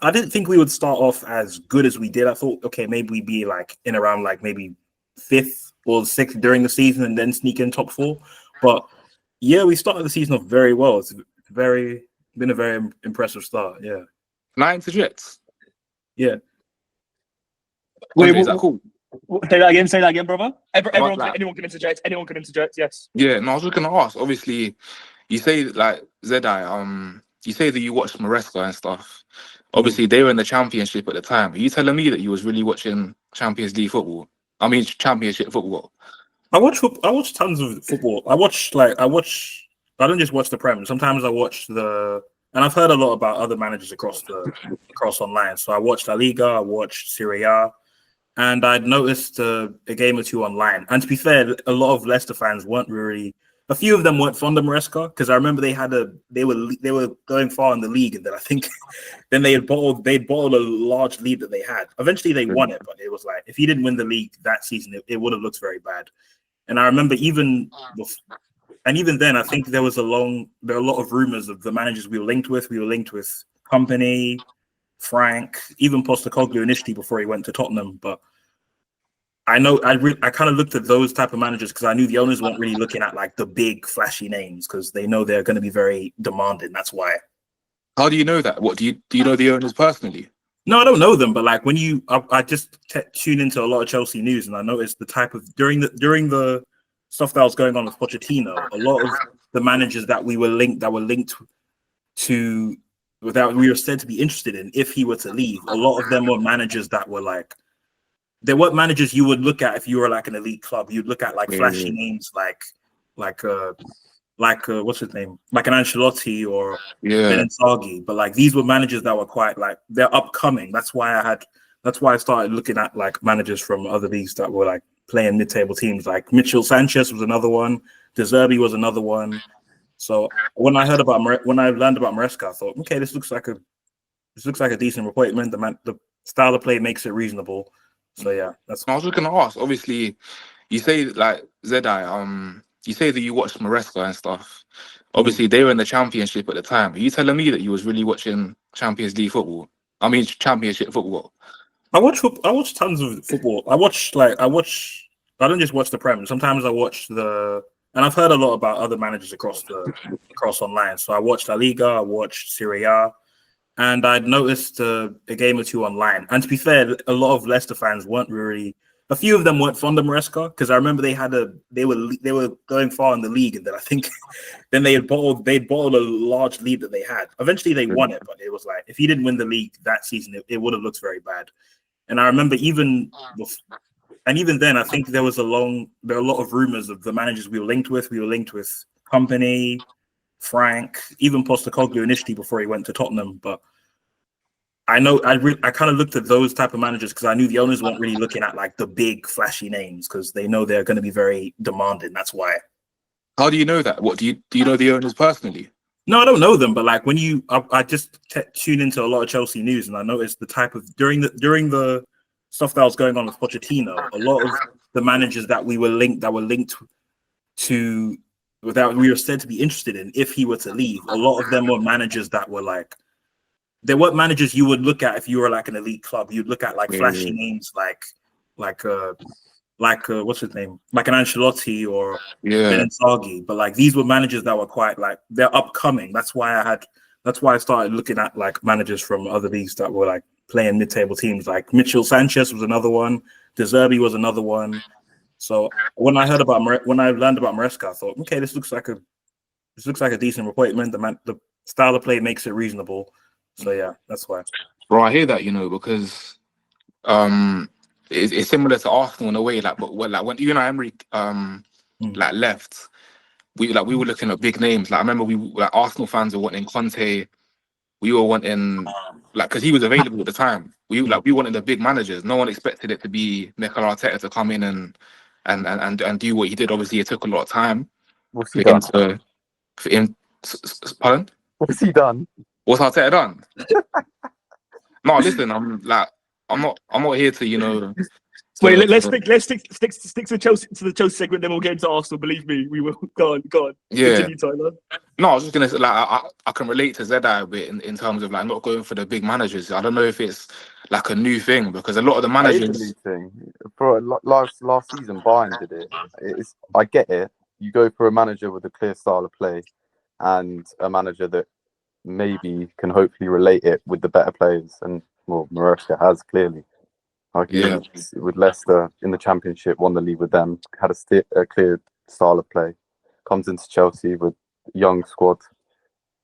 I didn't think we would start off as good as we did. I thought, okay, maybe we'd be like in around like maybe 5th or 6th during the season and then sneak in top 4. But yeah, we started the season off very well. It's been a very impressive start. Yeah. 9 interjects. Yeah. Wait, Is that cool? Say that again, brother. Anyone can interject. Anyone can interject. Yes. Yeah, no, I was just gonna ask. Obviously, you say like Zedai, you say that you watched Maresca and stuff. Obviously, they were in the championship at the time. Are you telling me that you was really watching Champions League football? I mean, championship football. I watch tons of football. I don't just watch the Prem. Sometimes I watch and I've heard a lot about other managers across online. So I watched La Liga, I watched Serie A, and I'd noticed a game or two online. And to be fair, a lot of Leicester fans weren't really. A few of them weren't fond of Maresca because I remember they were going far in the league, and then I think then they'd bottled a large lead that they had. Eventually they won it, but it was like if he didn't win the league that season, it would have looked very bad. And I remember even then, I think there were a lot of rumors of the managers we were linked with. We were linked with Company, Frank, even Postecoglou initially before he went to Tottenham, but. I know I kind of looked at those type of managers because I knew the owners weren't really looking at like the big flashy names because they know they're going to be very demanding. That's why. How do you know that? What do you know the owners personally? No, I don't know them, but like when I just tune into a lot of Chelsea news and I noticed the type of during the stuff that was going on with Pochettino, a lot of the managers that were linked to without we were said to be interested in if he were to leave. A lot of them were managers that were like. There weren't managers you would look at if you were like an elite club. You'd look at like flashy names like what's his name? Like an Ancelotti or Ben Inzaghi. But like these were managers that were quite like they're upcoming. That's why I started looking at like managers from other leagues that were like playing mid-table teams. Like Mitchell Sanchez was another one. De Zerbi was another one. So when I learned about Maresca, I thought, okay, this looks like a decent appointment. The style of play makes it reasonable. So yeah, that's. I was just gonna ask. Obviously, you say like Zedai, you say that you watched Maresca and stuff. Obviously, they were in the championship at the time. Are you telling me that you was really watching Champions League football? I mean, championship football. I watch tons of football. I don't just watch the Prem. Sometimes I watch and I've heard a lot about other managers across online. So I watched La Liga, I watched Serie A. And I'd noticed a game or two online. And to be fair, a lot of Leicester fans weren't really. A few of them weren't fond of Maresca because I remember they were going far in the league, and then I think then they'd bottled a large lead that they had. Eventually they won it, but it was like if he didn't win the league that season, it would have looked very bad. And I remember even then, I think there were a lot of rumors of the managers we were linked with. We were linked with Company, Frank, even Postecoglou initially before he went to Tottenham, but. I know I kind of looked at those type of managers because I knew the owners weren't really looking at like the big flashy names because they know they're going to be very demanding. That's why. How do you know that? What do you know the owners personally? No, I don't know them, but like when I just tune into a lot of Chelsea news and I noticed the type of during the stuff that was going on with Pochettino, a lot of the managers that were linked to without we were said to be interested in if he were to leave. A lot of them were managers that were like. There weren't managers you would look at if you were like an elite club. You'd look at like flashy names like what's his name? Like an Ancelotti or Ben Inzaghi. But like these were managers that were quite like they're upcoming. That's why I started looking at like managers from other leagues that were like playing mid-table teams. Like Mitchell Sanchez was another one. De Zerbi was another one. So when I learned about Maresca, I thought, okay, this looks like a decent appointment. The style of play makes it reasonable. So yeah, that's why. Bro, I hear that, because it's similar to Arsenal in a way. Like, but when Emery like left, we were looking at big names. Like I remember Arsenal fans were wanting Conte. We were wanting because he was available at the time. We wanted the big managers. No one expected it to be Mikel Arteta to come in and do what he did. Obviously, it took a lot of time for him. Pardon? What's he done? What's Arteta done? No, listen. I'm not here to Wait, let's stick to the Chelsea segment, then we'll get into Arsenal. Believe me, we will. Go on. Yeah. Continue, Tyler. No, I was just gonna say, like, I can relate to Zedai a bit in terms of like not going for the big managers. I don't know if it's like a new thing because a lot of the It is managers. a new thing. For last season, Bayern did it. I get it. You go for a manager with a clear style of play, and a manager that maybe can hopefully relate it with the better players. And well, Maresca has clearly. Like with Leicester in the Championship, won the league with them, had a clear style of play. Comes into Chelsea with a young squad,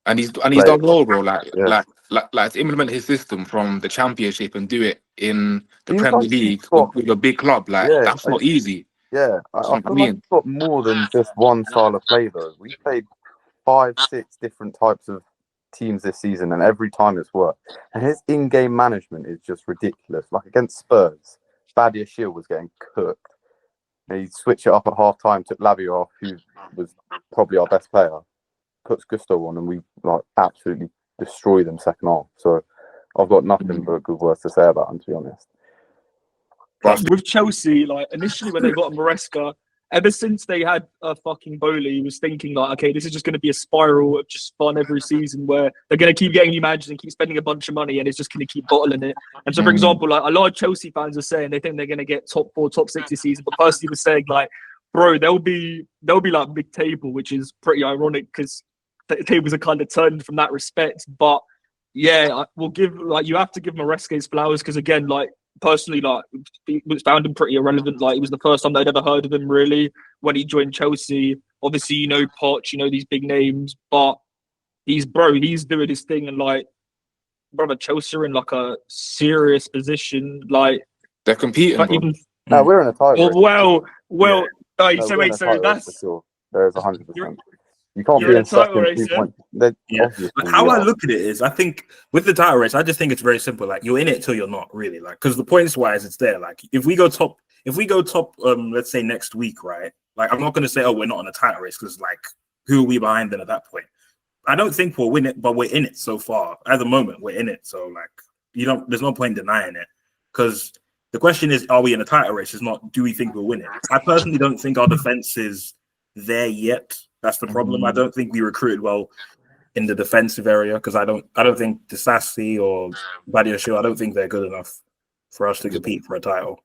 And he's done well, bro. Like to implement his system from the Championship and do it in the Premier League with a big club, like that's not easy. Yeah, I feel like he's got more than just one style of play though. We played 5-6 different types of teams this season, and every time it's worked. And his in-game management is just ridiculous. Like against Spurs, Badia Shield was getting cooked. And he'd switch it up at half time, took Lavia off, who was probably our best player, puts Gusto on, and we like absolutely destroy them second half. So I've got nothing but good words to say about him, to be honest. But with Chelsea, like initially when they got Maresca, ever since they had a fucking Bowley, he was thinking like, okay, this is just going to be a spiral of just fun every season where they're going to keep getting new managers and keep spending a bunch of money, and it's just going to keep bottling it. And so, for example, like a lot of Chelsea fans are saying they think they're going to get top 4, top 6 this season, but Percy was saying like, bro, they'll be like mid table, which is pretty ironic because the tables are kind of turned from that respect. But yeah, we'll give you have to give Maresca his flowers because again, like. Personally, like, found him pretty irrelevant. Like, it was the first time I'd ever heard of him, really, when he joined Chelsea. Obviously, you know Poch, you know these big names, but he's doing his thing, and like, brother, Chelsea are in like a serious position. Like, they're competing. No, we're in a tie race. Well. Yeah. So that's sure. There is 100%. You can't be in second 2 points. How I look at it is, I think with the title race, I just think it's very simple. Like you're in it till you're not really. Like because the points wise, it's there. Like if we go top, let's say next week, right? Like I'm not going to say, oh, we're not in a title race because like who are we behind then at that point? I don't think we'll win it, but we're in it so far. At the moment, we're in it. So like there's no point denying it because the question is, are we in a title race? It's not, do we think we'll win it? I personally don't think our defense is there yet. That's the problem. I don't think we recruited well in the defensive area because I don't think Disassi or Badia Shield, I don't think they're good enough for us to compete for a title.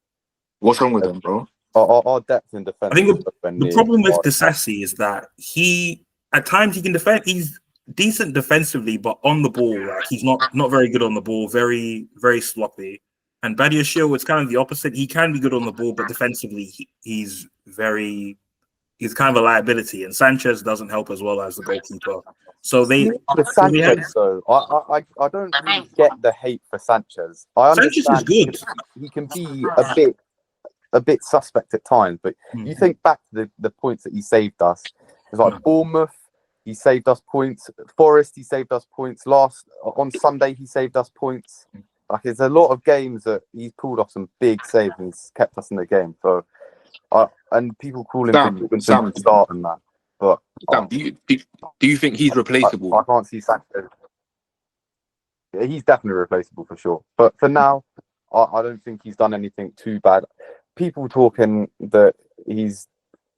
What's wrong with them, bro? Our depth in defense. I think the problem with Disassi is that at times he can defend. He's decent defensively, but on the ball, like he's not very good on the ball. Very very sloppy. And Badia Shield, it's kind of the opposite. He can be good on the ball, but defensively he's kind of a liability, and Sanchez doesn't help as well as the goalkeeper. So Sanchez, though, I don't really get the hate for Sanchez. I understand Sanchez is good. He can be a bit suspect at times, but you think back to the points that he saved us. It's like Bournemouth, he saved us points. Forest, he saved us points. On Sunday, he saved us points. Like there's a lot of games that he's pulled off some big saves and kept us in the game. So. And people call him Sam start and that, but Sam, do you think he's replaceable? I can't see Sanchez. Yeah, he's definitely replaceable for sure. But for now, I don't think he's done anything too bad. People talking that he's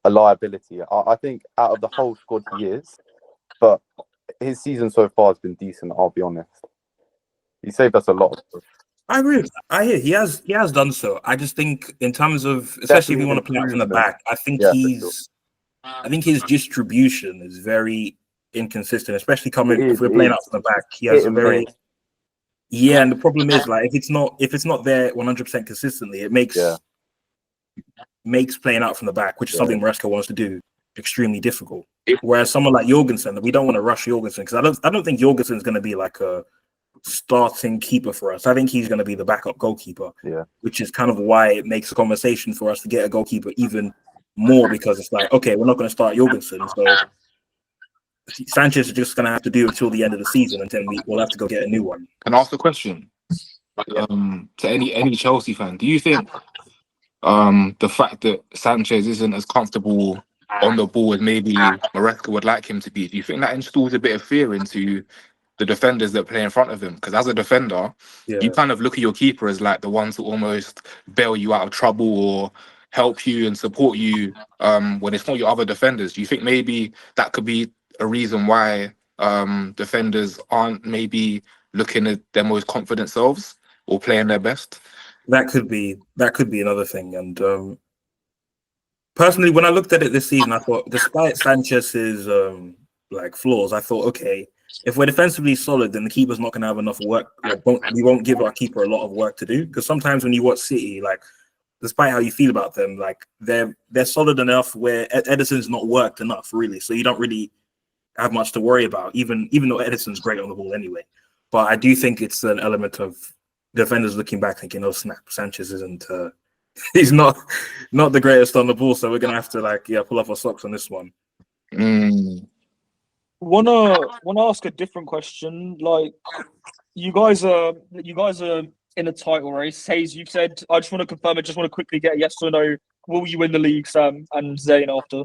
a liability. I think out of the whole squad he is, but his season so far has been decent. I'll be honest. He saved us a lot. I agree. I hear he has done so. I just think in terms of, especially if you want to play out from the back, I think I think his distribution is very inconsistent, especially if we're playing out from the back. He has a very and the problem is like if it's not there 100% consistently, it makes playing out from the back, which is something Maresca wants to do, extremely difficult. Whereas someone like Jorgensen, we don't want to rush Jorgensen because I don't think Jorgensen is going to be like a starting keeper for us. I think he's going to be the backup goalkeeper, which is kind of why it makes a conversation for us to get a goalkeeper even more because it's like, okay, we're not going to start Jorgensen, so Sanchez is just going to have to do until the end of the season, and then we'll have to go get a new one. Can I ask a question to any Chelsea fan? Do you think the fact that Sanchez isn't as comfortable on the ball as maybe Maresca would like him to be, do you think that installs a bit of fear into the defenders that play in front of him. Because as a defender, you kind of look at your keeper as like the ones who almost bail you out of trouble or help you and support you when it's not your other defenders. Do you think maybe that could be a reason why defenders aren't maybe looking at their most confident selves or playing their best? That could be another thing. And personally, when I looked at it this season, I thought, despite Sanchez's like flaws, I thought, okay, if we're defensively solid, then the keeper's not going to have enough work. We won't give our keeper a lot of work to do, because sometimes when you watch City, like, despite how you feel about them, like they're solid enough where Edison's not worked enough, really. So you don't really have much to worry about, even though Edison's great on the ball anyway. But I do think it's an element of defenders looking back thinking, oh snap, Sanchez isn't he's not the greatest on the ball, so we're gonna have to pull off our socks on this one. Wanna ask a different question? Like, you guys are in a title race. Hayes, you've said, I just want to confirm, I just want to quickly get a yes or no. Will you win the league, Sam and Zayn, after?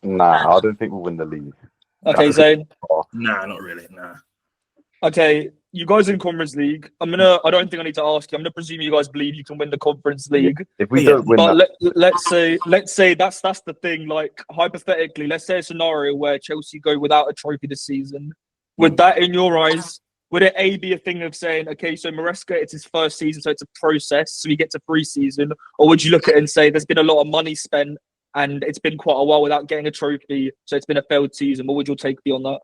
Nah, I don't think we'll win the league. Okay, Zayn. Nah, not really. Nah. Okay, you guys in Conference League. I don't think I need to ask you. I'm gonna presume you guys believe you can win the Conference League. If we don't win that, let's say that's the thing. Like, hypothetically, let's say a scenario where Chelsea go without a trophy this season. Would that, in your eyes, would it be a thing of saying, okay, so Maresca, it's his first season, so it's a process, so we get to pre-season, or would you look at it and say there's been a lot of money spent and it's been quite a while without getting a trophy, so it's been a failed season? What would your take be on that?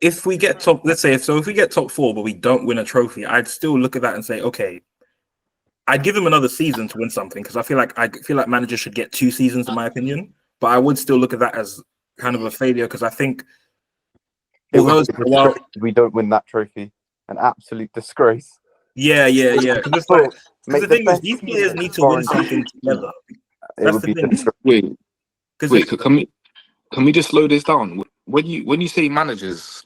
If we get top, if we get top 4, but we don't win a trophy, I'd still look at that and say, okay, I'd give him another season to win something, because I feel like managers should get 2 seasons, in my opinion. But I would still look at that as kind of a failure, because I think we don't win that trophy, an absolute disgrace. Yeah. Because the thing is, these players need to win something together. That's the thing. Wait, can we just slow this down? When you say managers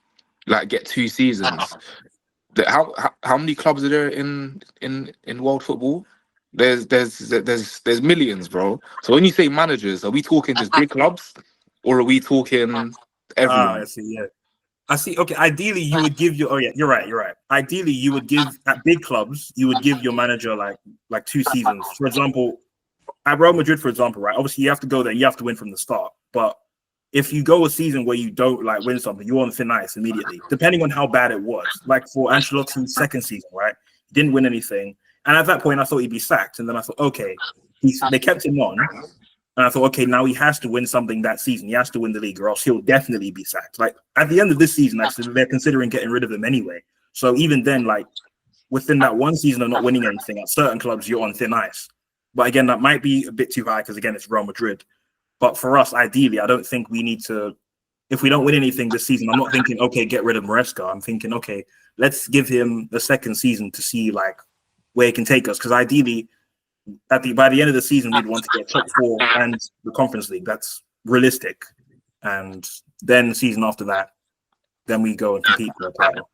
like get 2 seasons, how many clubs are there in world football? There's millions, bro. So when you say managers, are we talking just big clubs, or are we talking everyone? I see. Okay, ideally you would give your. Oh yeah, you're right. Ideally, you would give at big clubs. You would give your manager like 2 seasons. For example, at Real Madrid, for example, right? Obviously, you have to go there. You have to win from the start. But if you go a season where you don't win something, you're on thin ice immediately, depending on how bad it was. Like for Ancelotti's second season, right? He didn't win anything. And at that point, I thought he'd be sacked. And then I thought, okay, they kept him on. And I thought, okay, now he has to win something that season. He has to win the league, or else he'll definitely be sacked. Like at the end of this season, actually, they're considering getting rid of him anyway. So even then, like within that one season of not winning anything, at certain clubs, you're on thin ice. But again, that might be a bit too high, because again, it's Real Madrid. But for us, ideally, I don't think we need to. If we don't win anything this season, I'm not thinking, okay, get rid of Maresca. I'm thinking, okay, let's give him the second season to see like where he can take us. Because ideally, by the end of the season, we'd want to get top 4 and the Conference League. That's realistic. And then the season after that, then we go and compete for a title.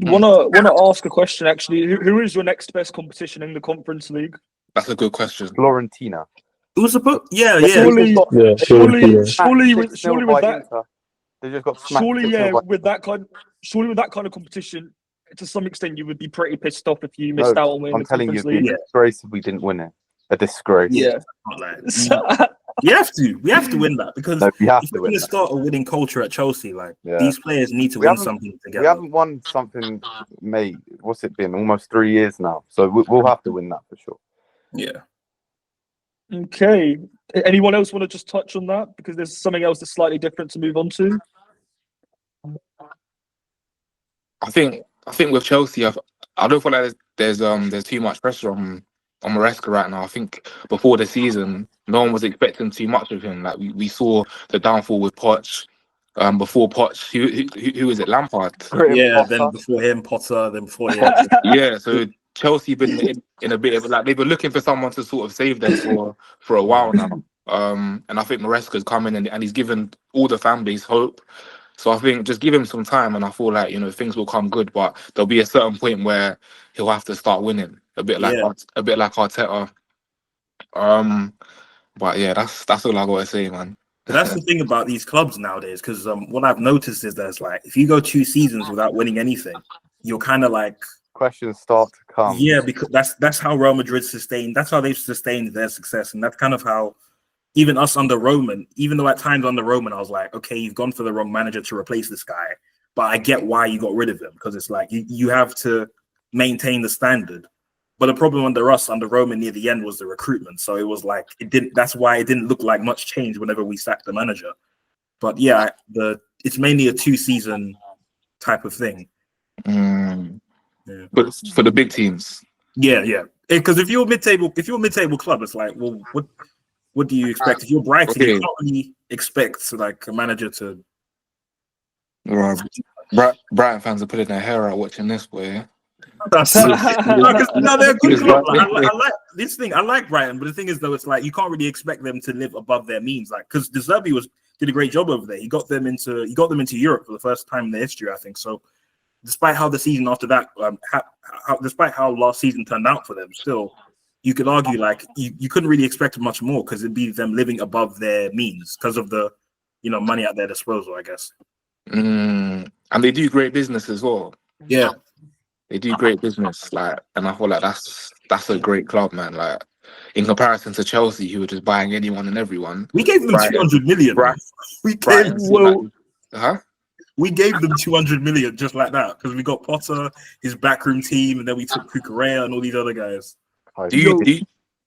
Wanna ask a question actually? Who is your next best competition in the Conference League? That's a good question. Florentina. It was Surely with that. They just got smacked. With that kind of competition, to some extent, you would be pretty pissed off if you missed out on winning. I'm telling you, it'd be a disgrace if we didn't win it. A disgrace. Yeah. We have to win that, because if we're going to start a winning culture at Chelsea, these players need to win something together. We haven't won something, mate. What's it been? Almost 3 years now. So we'll have to win that for sure. Yeah. Okay. Anyone else want to just touch on that? Because there's something else that's slightly different to move on to. I think with Chelsea, I don't feel like there's too much pressure on Maresca right now. I think before the season, no one was expecting too much of him. Like we saw the downfall with Poch. Before Poch, who is it? Lampard. Yeah. Then before him, Potter. Then before him. Yeah. So Chelsea been in a bit of they've been looking for someone to sort of save them for a while now. And I think Maresca's coming and he's given all the fan base hope. So I think just give him some time, and I feel like things will come good. But there'll be a certain point where he'll have to start winning, a bit like Arteta. But yeah, that's all I gotta say, man. But that's the thing about these clubs nowadays, because what I've noticed is there's like, if you go 2 seasons without winning anything, you're kind of like, questions start to come. yeah, because that's how Real Madrid sustained. That's how they've sustained their success, and that's kind of how even us under Roman. Even though at times under Roman, I was like, okay, you've gone for the wrong manager to replace this guy, but I get why you got rid of him, because it's like you have to maintain the standard. But the problem under us, under Roman, near the end was the recruitment. So it was like it didn't. That's why it didn't look like much change whenever we sacked the manager. But yeah, it's mainly a 2-season type of thing. Yeah. But for the big teams, yeah. Because if you're a mid-table club, it's like, well, what do you expect? If you're Brighton, you can't really expect like a manager to. Brighton fans are putting their hair out watching this way. No, they're a good club. I like this thing. I like Brighton, but the thing is, though, it's like you can't really expect them to live above their means. Like, because De Zerbi did a great job over there. He got them into Europe for the first time in their history, I think. So, despite how the season after that, despite how last season turned out for them, still, you could argue like you couldn't really expect much more, because it'd be them living above their means because of the money at their disposal, I guess. And they do great business as well. Yeah. They do great business, like, and I feel like that's a great club, man. Like, in comparison to Chelsea, who were just buying anyone and everyone. We gave them 200 million. We gave them 200 million just like that, because we got Potter, his backroom team, and then we took Cucurella and all these other guys. Do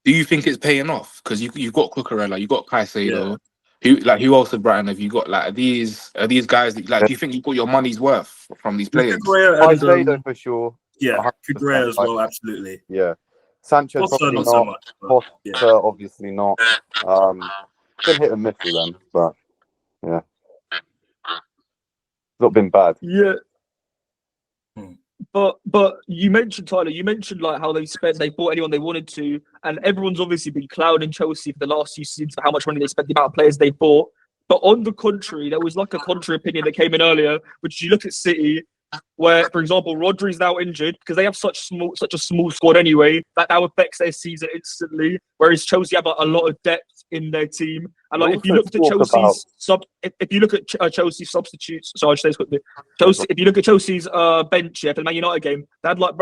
you think it's paying off? Because you got Cucurella, you got Caicedo. Yeah. Who else at Brighton have you got? Like, are these guys that, like, do you think you got your money's worth from these players? Caicedo for sure. Yeah, Cucurella as well, absolutely. Yeah. Sanchez Potter, probably not so much. Potter, obviously not. Been hit and miss with them, but yeah. Not been bad. Yeah. But you mentioned, Tyler, like how they bought anyone they wanted to, and everyone's obviously been clowning Chelsea for the last few seasons for how much money they spent, the amount of players they bought. But on the contrary, there was like a contrary opinion that came in earlier, which you look at City, where, for example, Rodri's now injured because they have such a small squad anyway that affects their season instantly. Whereas Chelsea have a lot of depth in their team, and like if you look at Chelsea's substitutes, so I'll just say this quickly. If you look at Chelsea's bench for the Man United game, they had like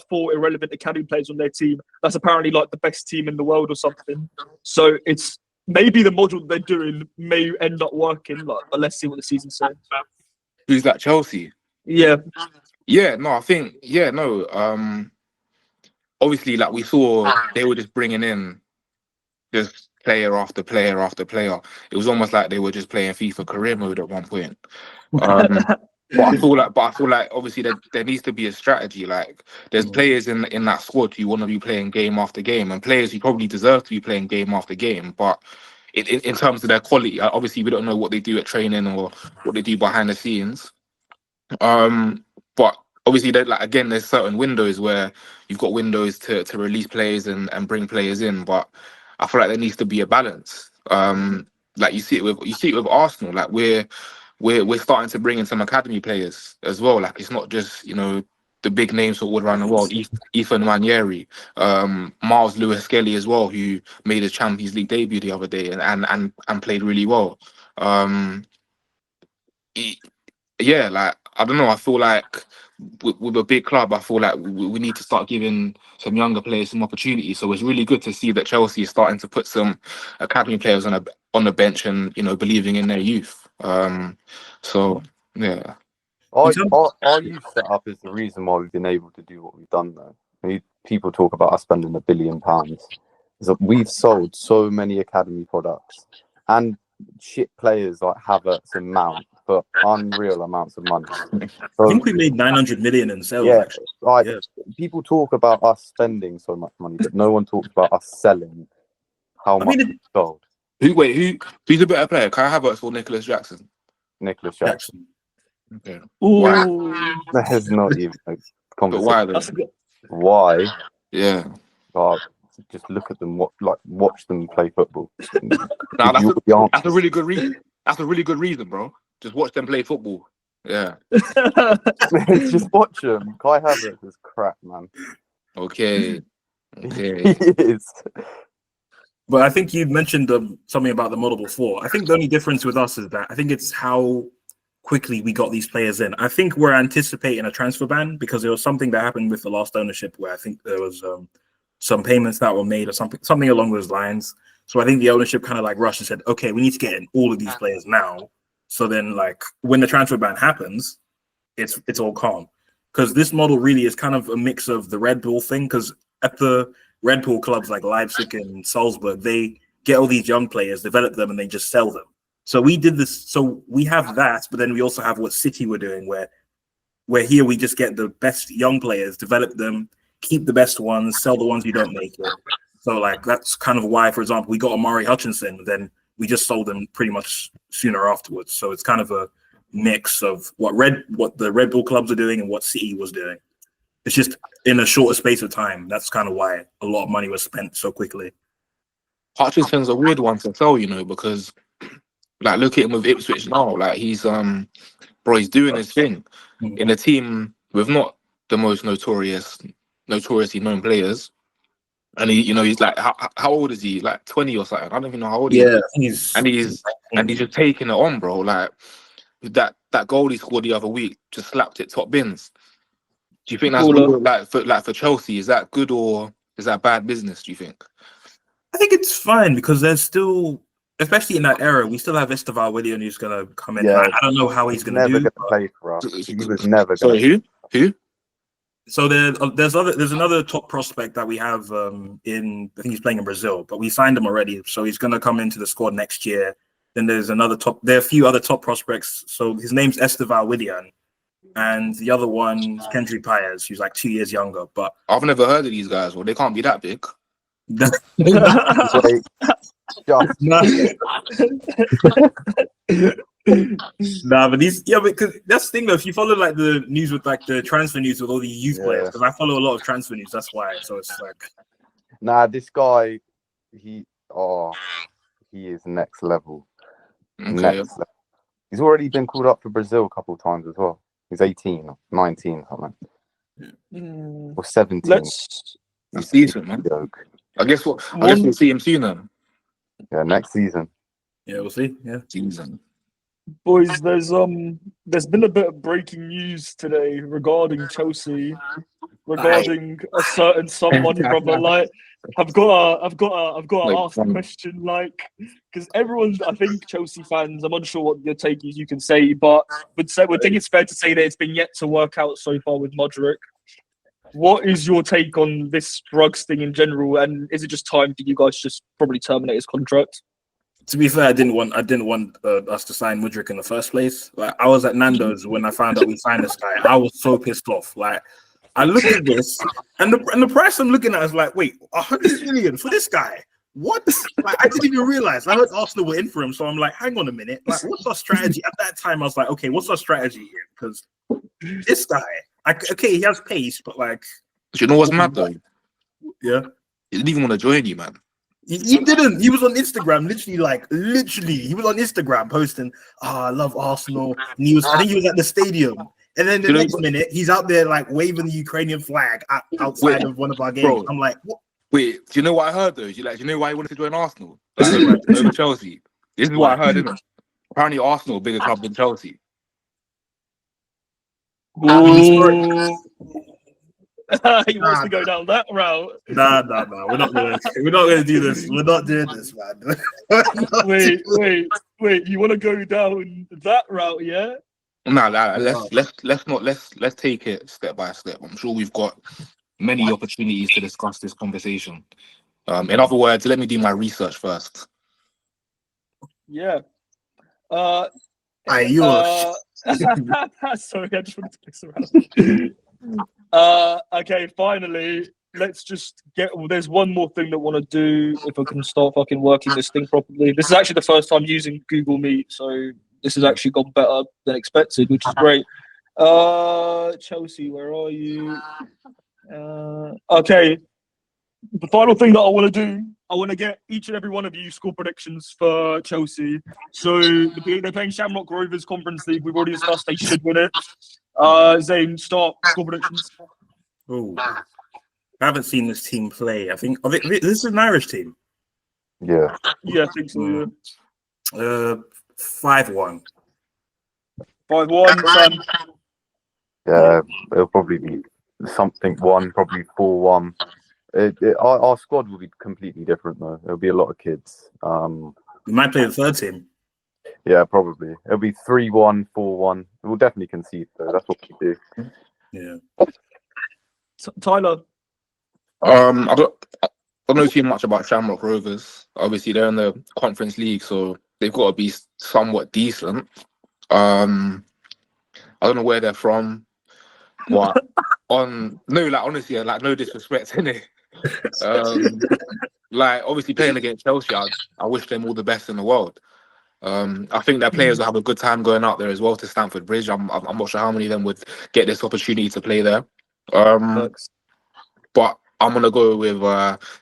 4 irrelevant academy players on their team. That's apparently like the best team in the world or something. So it's maybe the model they're doing may end up working. But let's see what the season says. Who's that? Chelsea. Yeah. No, I think, obviously, like, we saw they were just bringing in just player after player after player. It was almost like they were just playing FIFA career mode at one point. But I feel like obviously there needs to be a strategy. Like, there's players in that squad who want to be playing game after game, and players who probably deserve to be playing game after game. But in terms of their quality, obviously we don't know what they do at training or what they do behind the scenes. But obviously, there's certain windows where you've got windows to release players and bring players in. But I feel like there needs to be a balance. Like you see it with Arsenal. Like we're starting to bring in some academy players as well. Like, it's not just the big names all around the world. Ethan Nwaneri, Miles Lewis-Skelly as well, who made a Champions League debut the other day and played really well. Like, I don't know. I feel like with a big club, I feel like we need to start giving some younger players some opportunities. So it's really good to see that Chelsea is starting to put some academy players on the bench and believing in their youth. So yeah. Our youth setup is the reason why we've been able to do what we've done, though. People talk about us spending £1 billion. We've sold so many academy products and shit players like Havertz and Mount for unreal amounts of money. So, I think we made 900 million in sales. Yeah, actually. People talk about us spending so much money, but no one talks about us selling how much we sold. Who's a better player? Kai Havertz or Nicholas Jackson? Nicholas Jackson. Okay. Why? There's not even a conversation. But why? Yeah. Just look at them. Watch them play football. Nah, that's a really good reason. That's a really good reason, bro. Just watch them play football. Yeah. Just watch them. Kai Havertz is crap, man. Okay. He is. But I think you mentioned something about the model before. I think the only difference with us is that I think it's how quickly we got these players in. I think we're anticipating a transfer ban because there was something that happened with the last ownership where I think there was some payments that were made or something along those lines. So I think the ownership kind of like rushed and said, okay, we need to get in all of these players now. So then like when the transfer ban happens, it's all calm. Because this model really is kind of a mix of the Red Bull thing. Because at the Red Bull clubs like Leipzig and Salzburg, they get all these young players, develop them, and they just sell them. So we did this. So we have that, but then we also have what City were doing, where here we just get the best young players, develop them, keep the best ones, sell the ones who don't make it. So like that's kind of why, for example, we got Amari Hutchinson, then we just sold them pretty much sooner afterwards. So it's kind of a mix of what the Red Bull clubs are doing and what City was doing. It's just in a shorter space of time. That's kind of why a lot of money was spent so quickly. Hutchinson's a weird one to sell, because like look at him with Ipswich now. Like he's doing his thing in a team with not the most notoriously known players. And he's like, how old is he? Like 20 or something. I don't even know how old he is. He's just taking it on, bro. Like that goal he scored the other week, just slapped it top bins. Do you think that's good, for Chelsea? Is that good or is that bad business? Do you think? I think it's fine because there's still, especially in that era, we still have Esteval Willian who's gonna come in. Yeah, I don't know how he's gonna do. Never gonna play for us. He was never gonna. Sorry, who? So there's another top prospect that we have I think he's playing in Brazil, but we signed him already, so he's gonna come into the squad next year. Then there are a few other top prospects. So his name's Esteval Willian, and the other one is Kendry Paez, who's like 2 years younger. But I've never heard of these guys. Well, they can't be that big. But because that's the thing though. If you follow like the news with like the transfer news with all the youth players, because I follow a lot of transfer news, that's why. So it's like, this guy, he is next level. Okay. Next level. He's already been called up for Brazil a couple of times as well. He's 18 or 19 something, or 17. That's decent, man. I guess we'll see him soon then. Yeah, next season. Yeah, we'll see. Yeah, season. Boys, there's been a bit of breaking news today regarding Chelsea, regarding a certain someone, brother. Like, I've got to ask the question, like, because everyone, I think Chelsea fans, I'm unsure what your take is. You can say, but would think it's fair to say that it's been yet to work out so far with Modric. What is your take on this drugs thing in general, and is it just time for you guys just probably terminate his contract? To be fair, I didn't want us to sign Mudryk in the first place. Like I was at Nando's when I found out we signed this guy. I was so pissed off. Like I looked at this and the price I'm looking at is like, wait, 100 million for this guy? What? Like I didn't even realize. I heard Arsenal were in for him, so I'm like, hang on a minute. Like, what's our strategy? At that time, I was like, okay, what's our strategy here? Because this guy, he has pace, but like, you know what's mad though? Yeah, he didn't even want to join you, man. He didn't. He was on Instagram, literally. He was on Instagram posting, I love Arsenal. And I think he was at the stadium. And then the next minute, he's out there like waving the Ukrainian flag outside of one of our games. Bro, I'm like, what? Wait, do you know what I heard though? Do you know why he wanted to join Arsenal? Over Chelsea. This is what I heard, isn't it? Apparently Arsenal a bigger club than Chelsea. He wants to go down that route. Nah. We're not gonna do this. We're not doing this, man. wait. You want to go down that route, yeah? Nah. Let's take it step by step. I'm sure we've got many opportunities to discuss this conversation. In other words, let me do my research first. Yeah. Sorry, I just wanted to piss around. Okay, finally, let's just get. Well, there's one more thing that I want to do. If I can start fucking working this thing properly. This is actually the first time using Google Meet, so this has actually gone better than expected, which is great. Chelsea, where are you? Okay. The final thing that I want to do, I want to get each and every one of you score predictions for Chelsea. So they're playing Shamrock Rovers Conference League. We've already discussed they should win it. Zane, start score predictions. Oh, I haven't seen this team play. I think this is an Irish team. Yeah. Yeah, I think so. Yeah. 5-1. 5-1, Sam. Yeah, it'll probably be something one, probably 4-1. Our squad will be completely different though. There'll be a lot of kids. We might play the third team. Yeah, probably. It'll be 3-1, 4-1. We'll definitely concede though. That's what we do. Yeah. Tyler. I don't know too much about Shamrock Rovers. Obviously, they're in the Conference League, so they've got to be somewhat decent. I don't know where they're from, but honestly, like no disrespect in it. Like obviously playing against Chelsea, I wish them all the best in the world. I think their players will have a good time going out there as well to Stamford Bridge. I'm not sure how many of them would get this opportunity to play there. But I'm gonna go with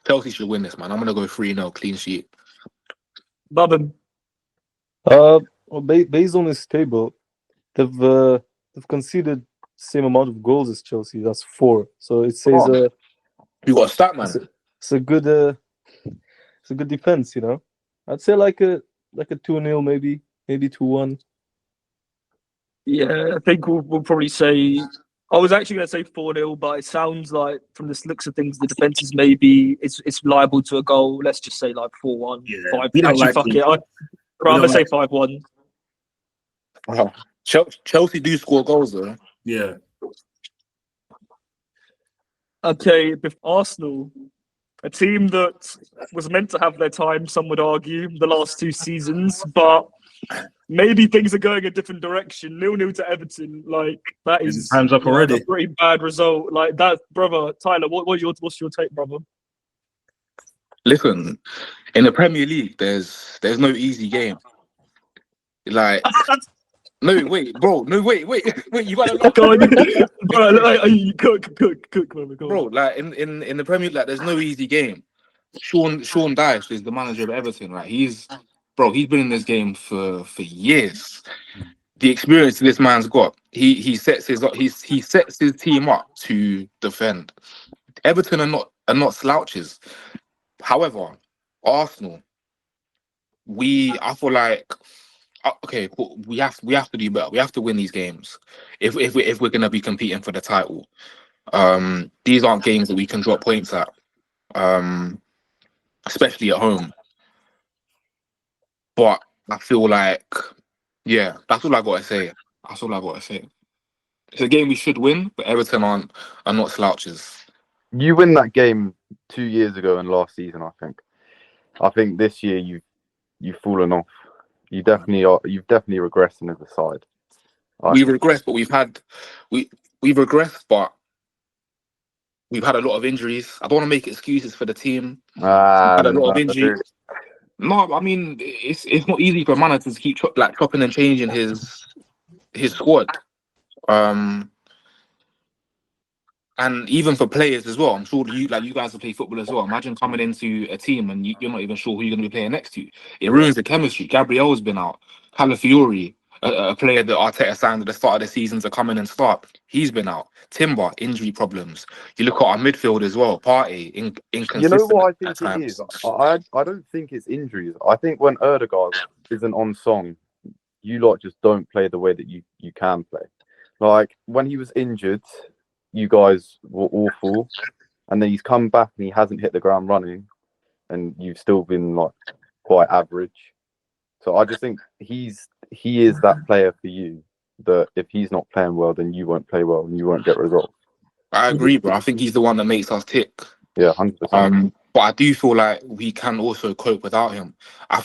Chelsea should win this, man. I'm gonna go 3-0 clean sheet. Babin. Well, based on this table, they've conceded the same amount of goals as Chelsea. That's 4. So it says You got a stat, man. it's a good defense, you know. I'd say like a 2-0 maybe 2-1. Yeah, I think we'll probably say. I was actually going to say 4-0, but it sounds like from the looks of things, the defense is maybe it's liable to a goal. Let's just say like 4-1, Yeah. 5. We don't Actually, like fuck to- it. I'm gonna say 5-1. Wow. Chelsea do score goals though. Yeah. Okay, with Arsenal, a team that was meant to have their time, some would argue, the last 2 seasons, but maybe things are going a different direction. 0-0 to Everton, like that is Time's up already. a pretty bad result. Like that, brother. Tyler, what's your take, brother? Listen, in the Premier League, there's no easy game. Like, no, wait, bro, no, wait, you gotta laugh. Go on, bro. Like, cook, brother. Go Bro, on. like in the Premier League, like, there's no easy game. Sean Dyche is the manager of Everton. Like, he's been in this game for years. The experience this man's got, he sets his team up to defend. Everton are not slouches. However, Arsenal, I feel like okay, cool. We have to do better. We have to win these games if we're gonna be competing for the title. These aren't games that we can drop points at, especially at home. But I feel like, yeah, that's all I gotta say. It's a game we should win, but Everton are not slouches. You win that game 2 years ago and last season, I think. I think this year you've fallen off. You definitely are. You've definitely regressed as a side. We've regressed, but we've regressed, but we've had a lot of injuries. I don't want to make excuses for the team. Had a lot of injuries. No, I mean it's not easy for a manager to keep chopping and changing his squad. And even for players as well, I'm sure you guys will play football as well. Imagine coming into a team and you're not even sure who you're going to be playing next to. It ruins the chemistry. Gabriel's been out. Calafiori, a player that Arteta signed at the start of the season to come in and start, he's been out. Timber, injury problems. You look at our midfield as well. Partey, inconsistent. You know what I at think it times. is? I don't think it's injuries. I think when Erdegaard isn't on song, you lot just don't play the way that you can play. Like when he was injured, you guys were awful, and then he's come back and he hasn't hit the ground running, and you've still been like quite average. So I just think he is that player for you that if he's not playing well, then you won't play well and you won't get results. I agree, bro. I think he's the one that makes us tick. Yeah, 100%. But I do feel like we can also cope without him. I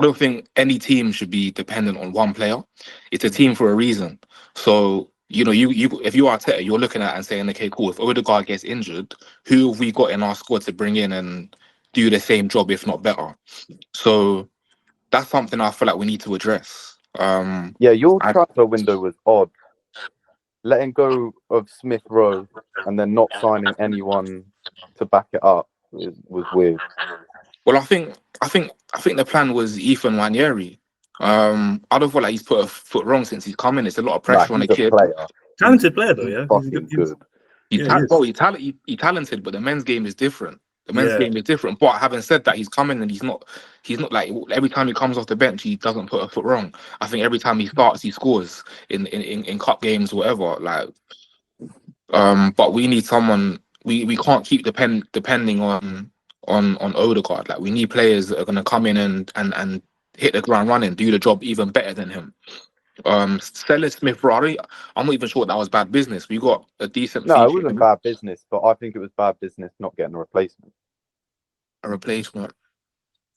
don't think any team should be dependent on one player. It's a team for a reason. So, you know, you if you are Arteta, you're looking at it and saying, okay, cool, if Odegaard gets injured, who have we got in our squad to bring in and do the same job, if not better? So that's something I feel like we need to address. Yeah, your transfer window was odd. Letting go of Smith Rowe and then not signing anyone to back it up was weird. Well, I think the plan was Ethan Nwaneri. I don't feel like he's put a foot wrong since he's come in. It's a lot of pressure on the kid. Talented player though, yeah. Fucking good. He's talented, but the men's game is different. The men's Yeah. game is different. But having said that, he's coming and he's not like every time he comes off the bench, he doesn't put a foot wrong. I think every time he starts, he scores in cup games or whatever. Like, but we need someone. We can't keep depending on Odegaard. Like, we need players that are gonna come in and hit the ground running, do the job even better than him. Selling Smith Rowe, I'm not even sure that was bad business. We got a decent No, fee it for wasn't him. bad business, but I think it was bad business not getting a replacement. A replacement.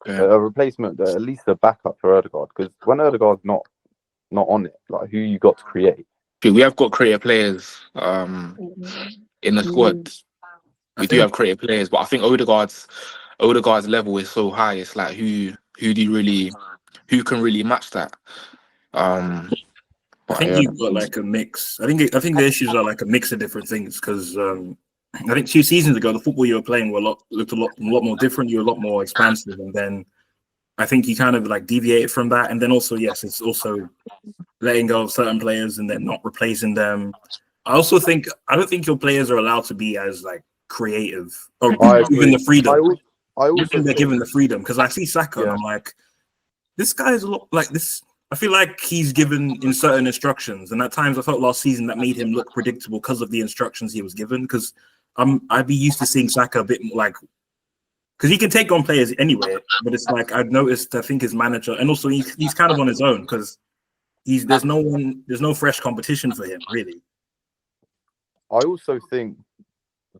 Yeah. A replacement, at least a backup for Odegaard. Because when Odegaard's not on it, like, who you got to create? We have got creative players in the squad. We do have creative players, but I think Odegaard's level is so high. It's like who can really match that? I think you've got like a mix. I think the issues are like a mix of different things because I think 2 seasons ago the football you were playing looked a lot more different. You were a lot more expansive, and then I think you kind of like deviated from that. And then also, yes, it's also letting go of certain players and then not replacing them. I don't think your players are allowed to be as like creative or given the freedom. I also think they're given the freedom because I see Saka and I'm like, this guy is a lot like this. I feel like he's given in certain instructions, and at times I felt last season that made him look predictable because of the instructions he was given. Because I'd be used to seeing Saka a bit more like, because he can take on players anyway, but it's like I've noticed. I think his manager, and also he's kind of on his own because there's no fresh competition for him really. I also think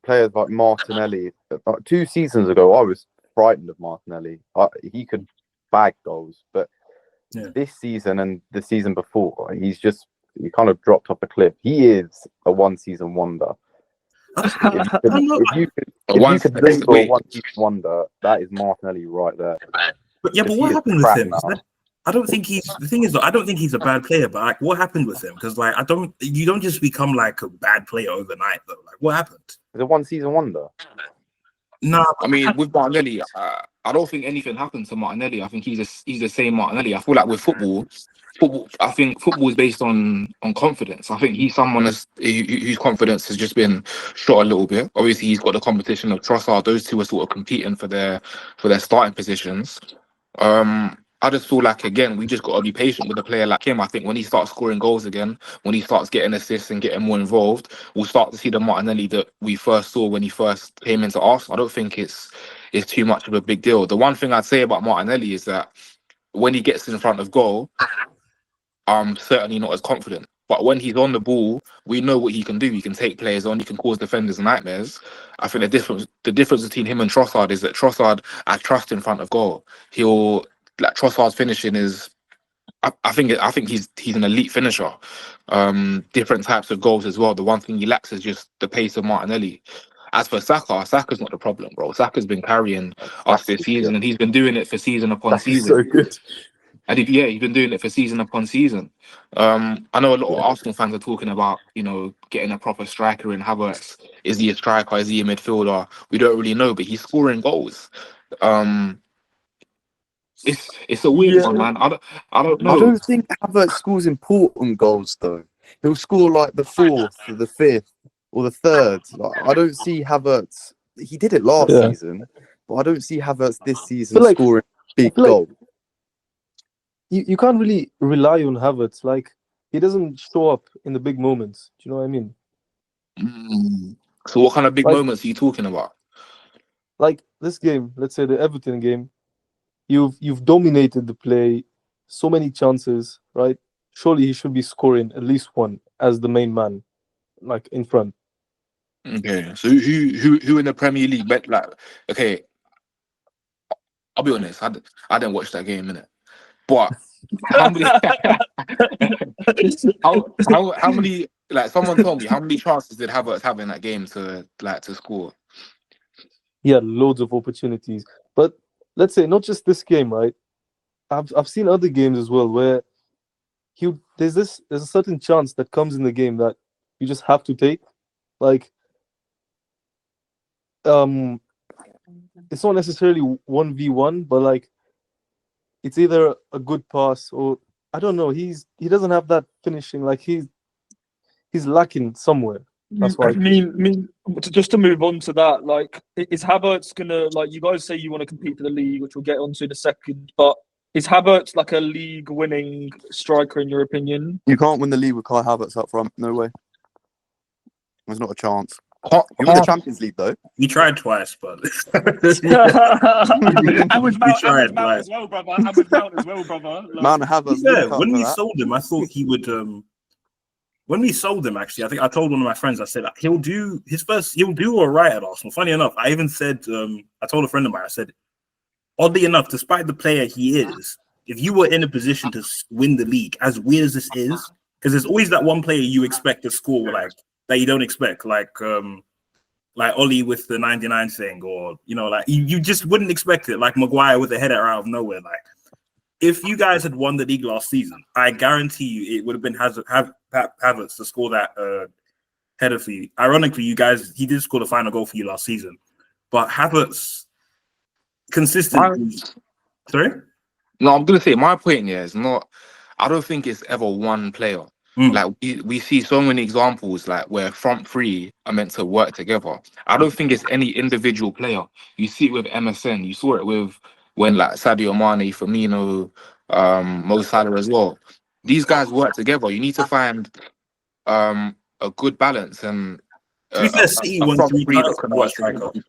players like Martinelli. About 2 seasons ago, I was frightened of Martinelli. He could bag goals, but this season and the season before, he kind of dropped off a cliff. He is a one-season wonder. If you could bring for a one-season wonder, that is Martinelli right there. But what happened with him? I don't think he's the thing is I don't think he's a bad player, but like what happened with him? Because like you don't just become like a bad player overnight though. Like what happened? He's a one-season wonder. No, I mean with Martinelli, I don't think anything happened to Martinelli. I think he's the same Martinelli. I feel like with football, I think football is based on confidence. I think he's someone whose confidence has just been shot a little bit. Obviously, he's got the competition of Trossard. Those two are sort of competing for their starting positions. I just feel like, again, we just got to be patient with a player like him. I think when he starts scoring goals again, when he starts getting assists and getting more involved, we'll start to see the Martinelli that we first saw when he first came into Arsenal. I don't think it's too much of a big deal. The one thing I'd say about Martinelli is that when he gets in front of goal, I'm certainly not as confident. But when he's on the ball, we know what he can do. He can take players on. He can cause defenders nightmares. I think the difference between him and Trossard is that Trossard, I trust in front of goal. Trossard's finishing is, I think he's an elite finisher. Different types of goals as well. The one thing he lacks is just the pace of Martinelli. As for Saka's not the problem, bro. Saka's been carrying us this season, and he's been doing it for season upon season. So good. And he's been doing it for season upon season. I know a lot of Arsenal fans are talking about, getting a proper striker in Havertz. Is he a striker? Is he a midfielder? We don't really know, but he's scoring goals. It's a weird one, man. I don't know. I don't think Havertz scores important goals though. He'll score like the 4th or the 5th or the 3rd. Like, I don't see Havertz. He did it last season, but I don't see Havertz this season scoring big goals. You can't really rely on Havertz. Like, he doesn't show up in the big moments. Do you know what I mean? So what kind of big moments are you talking about? Like this game, let's say the Everton game, you've dominated the play, so many chances, right? Surely he should be scoring at least one as the main man, like in front. Okay, so who in the Premier League bet okay, I'll be honest, I didn't watch that game, innit? But how many how many, like, someone told me, how many chances did Havertz have in that game to score? Yeah, loads of opportunities. But let's say not just this game, right? I've seen other games as well where there's a certain chance that comes in the game that you just have to take. Like, it's not necessarily 1v1, but like it's either a good pass or I don't know. He doesn't have that finishing. Like he's lacking somewhere. That's why. I mean, just to move on to that, like, is Havertz gonna, like, you guys say you want to compete for the league, which we'll get onto in a second, but is Havertz like a league-winning striker in your opinion? You can't win the league with Kai Havertz up front. No way. There's not a chance. Can't- You win the Champions League though. We tried twice, but And with Mount tried, as well, brother. And with Mount as well, brother. Like, Mount Havertz. yeah, link up when for we that. sold him, I thought he would. When we sold him, actually, I think I told one of my friends. I said he'll do all right at Arsenal. Funny enough, I even said I told a friend of mine. I said, oddly enough, despite the player he is, if you were in a position to win the league, as weird as this is, because there's always that one player you expect to score like that you don't expect, like Ollie with the 99 thing, or like you just wouldn't expect it, like Maguire with a header out of nowhere. Like if you guys had won the league last season, I guarantee you it would have been Havertz to score that header for you. Ironically, he did score the final goal for you last season, but Havertz consistently. Sorry. No, I'm gonna say my point here is not. I don't think it's ever one player. Like we see so many examples like where front three are meant to work together. I don't think it's any individual player. You see it with MSN. You saw it with when like Sadio Mane, Firmino, Mo Salah as well. These guys work together. You need to find a good balance and To be fair, City won front 3 three that titles can with work a striker. together.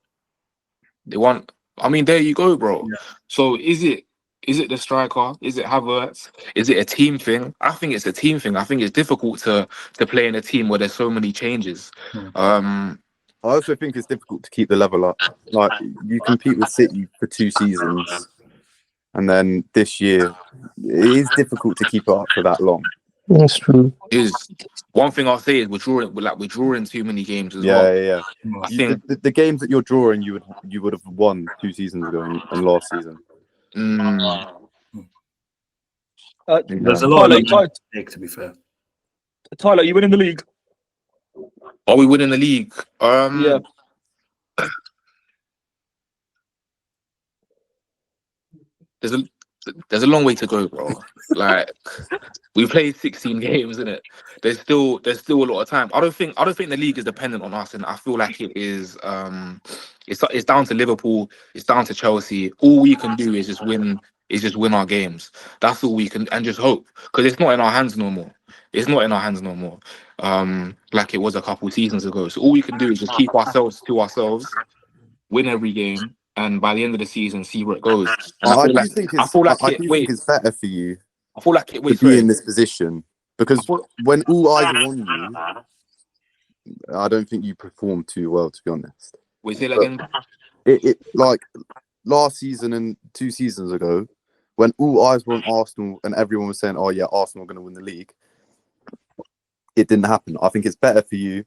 They want. I mean, there you go, bro. Yeah. So is it the striker? Is it Havertz? Is it a team thing? I think it's a team thing. I think it's difficult to play in a team where there's so many changes. I also think it's difficult to keep the level up. Like you compete with City for 2 seasons, and then this year it is difficult to keep it up for that long. That's true. Is one thing I'll say is we're drawing too many games as well. Yeah. I think The games that you're drawing, you would have won 2 seasons ago and last season. There's a lot of take, to be fair. Tyler, you winning the league? Are we winning the league? Yeah. There's a long way to go, bro. Like we played 16 games, isn't it? There's still a lot of time. I don't think the league is dependent on us, and I feel like it is. It's down to Liverpool. It's down to Chelsea. All we can do is just win our games. That's all we can, and just hope, because it's not in our hands no more. It's not in our hands no more. Like it was a couple seasons ago. So all we can do is just keep ourselves to ourselves, win every game, and by the end of the season, see where it goes. I do think it's better for you. I feel like to be in this position, because when all eyes are on you, I don't think you perform too well, to be honest. Wait, say that again. It like last season and 2 seasons ago, when all eyes were on Arsenal and everyone was saying, "Oh yeah, Arsenal are going to win the league," it didn't happen. I think it's better for you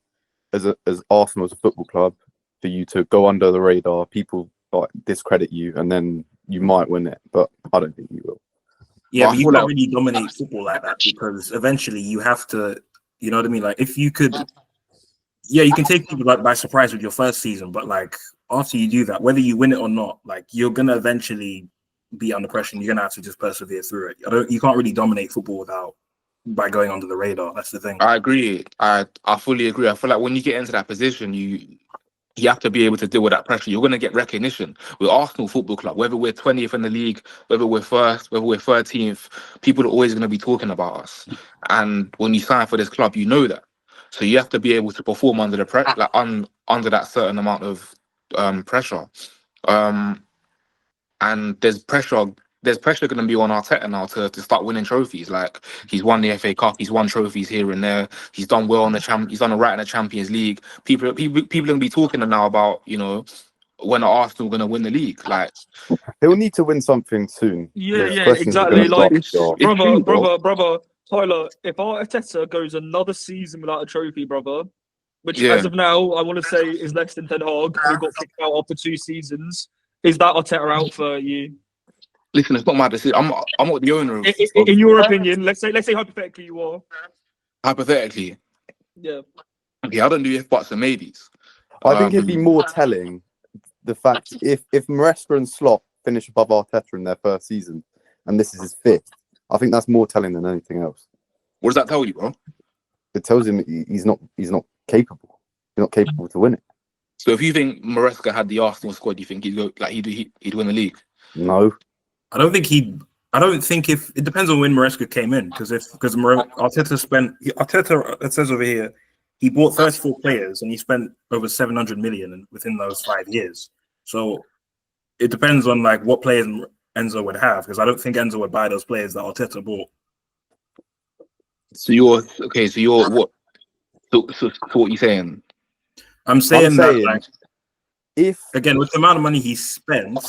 as Arsenal as a football club for you to go under the radar. People like discredit you, and then you might win it, but I don't think you will. Yeah, but you can't really dominate football like that, because eventually you have to, you know what I mean? Like if you could, yeah, you can take people by surprise with your first season, but like after you do that, whether you win it or not, like you're gonna eventually be under pressure, and you're gonna have to just persevere through it. You can't really dominate football by going under the radar. That's the thing. I agree. I fully agree. I feel like when you get into that position, you have to be able to deal with that pressure. You're going to get recognition. With Arsenal Football Club, whether we're 20th in the league, whether we're first, whether we're 13th, people are always going to be talking about us. And when you sign for this club, you know that. So you have to be able to perform under the under that certain amount of pressure. And there's pressure going to be on Arteta now to start winning trophies. Like he's won the FA Cup, he's won trophies here and there. He's done well he's done all right in the Champions League. People are going to be talking now about, when are Arsenal going to win the league? Like he'll need to win something soon. Yeah, exactly. Like brother, Tyler, if Arteta goes another season without a trophy, brother, which as of now I want to say is less than Ten Hag, who got kicked out after 2 seasons, is that Arteta out for you? Listen, it's not my decision. I'm not the owner of. In your opinion, let's say hypothetically you are. Hypothetically. Yeah. Okay, I don't do if buts and maybes. I think it'd be more telling the fact if Maresca and Slot finish above Arteta in their first season, and this is his 5th. I think that's more telling than anything else. What does that tell you, bro? It tells him he's not capable. you're not capable to win it. So if you think Maresca had the Arsenal squad, do you think he'd win the league? No. I don't think if it depends on when Maresca came in, because Arteta, it says over here, he bought 34 players and he spent over 700 million within those 5 years. So it depends on like what players Enzo would have, because I don't think Enzo would buy those players that Arteta bought. So you're okay. So you're what? So what you saying? I'm saying that saying, like, if again, with the amount of money he spent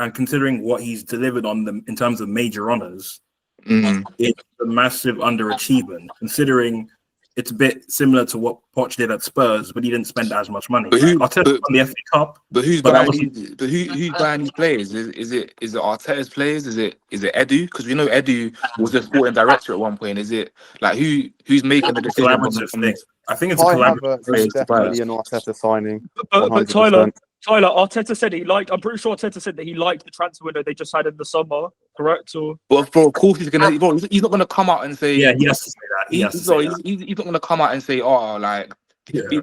and considering what he's delivered on them in terms of major honors, it's a massive underachievement, considering it's a bit similar to what Poch did at Spurs, but he didn't spend as much money. Arteta won the FA Cup. But who's buying these players? Is it Arteta's players? Is it Edu? Because we know Edu was the sporting director at one point. Is it like who's making the decision? Collaborative thing. I think it's a Kai collaborative Havertz is thing. definitely an Arteta signing. But 100%. Tyler, Arteta said I'm pretty sure Arteta said that he liked the transfer window they just had in the summer, correct? Or But of course he's gonna. He's not gonna come out and say. Yeah, he has to say that. He's not gonna come out and say, "Oh, like,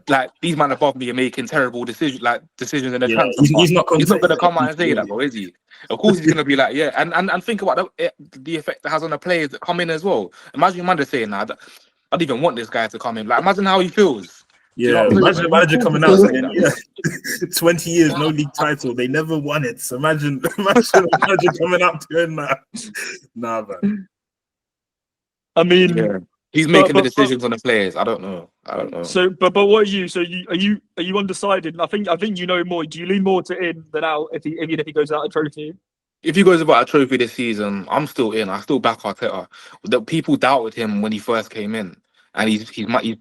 like these men above me are making terrible decisions in the transfer." He's not gonna come out and say that, bro, is he? Of course he's gonna be like, yeah, and think about the effect it has on the players that come in as well. Imagine Amanda saying that. I don't even want this guy to come in. Like, imagine how he feels. Yeah, imagine a manager coming out saying, 20 years, no league title, they never won it. So imagine a manager coming out doing that. Nah, man. I mean, he's making the decisions on the players. I don't know. So, but what are you? So, are you undecided? I think you know more. Do you lean more to in than out if he goes out a trophy? If he goes about a trophy this season, I'm still in. I still back Arteta. The people doubted him when he first came in. And he's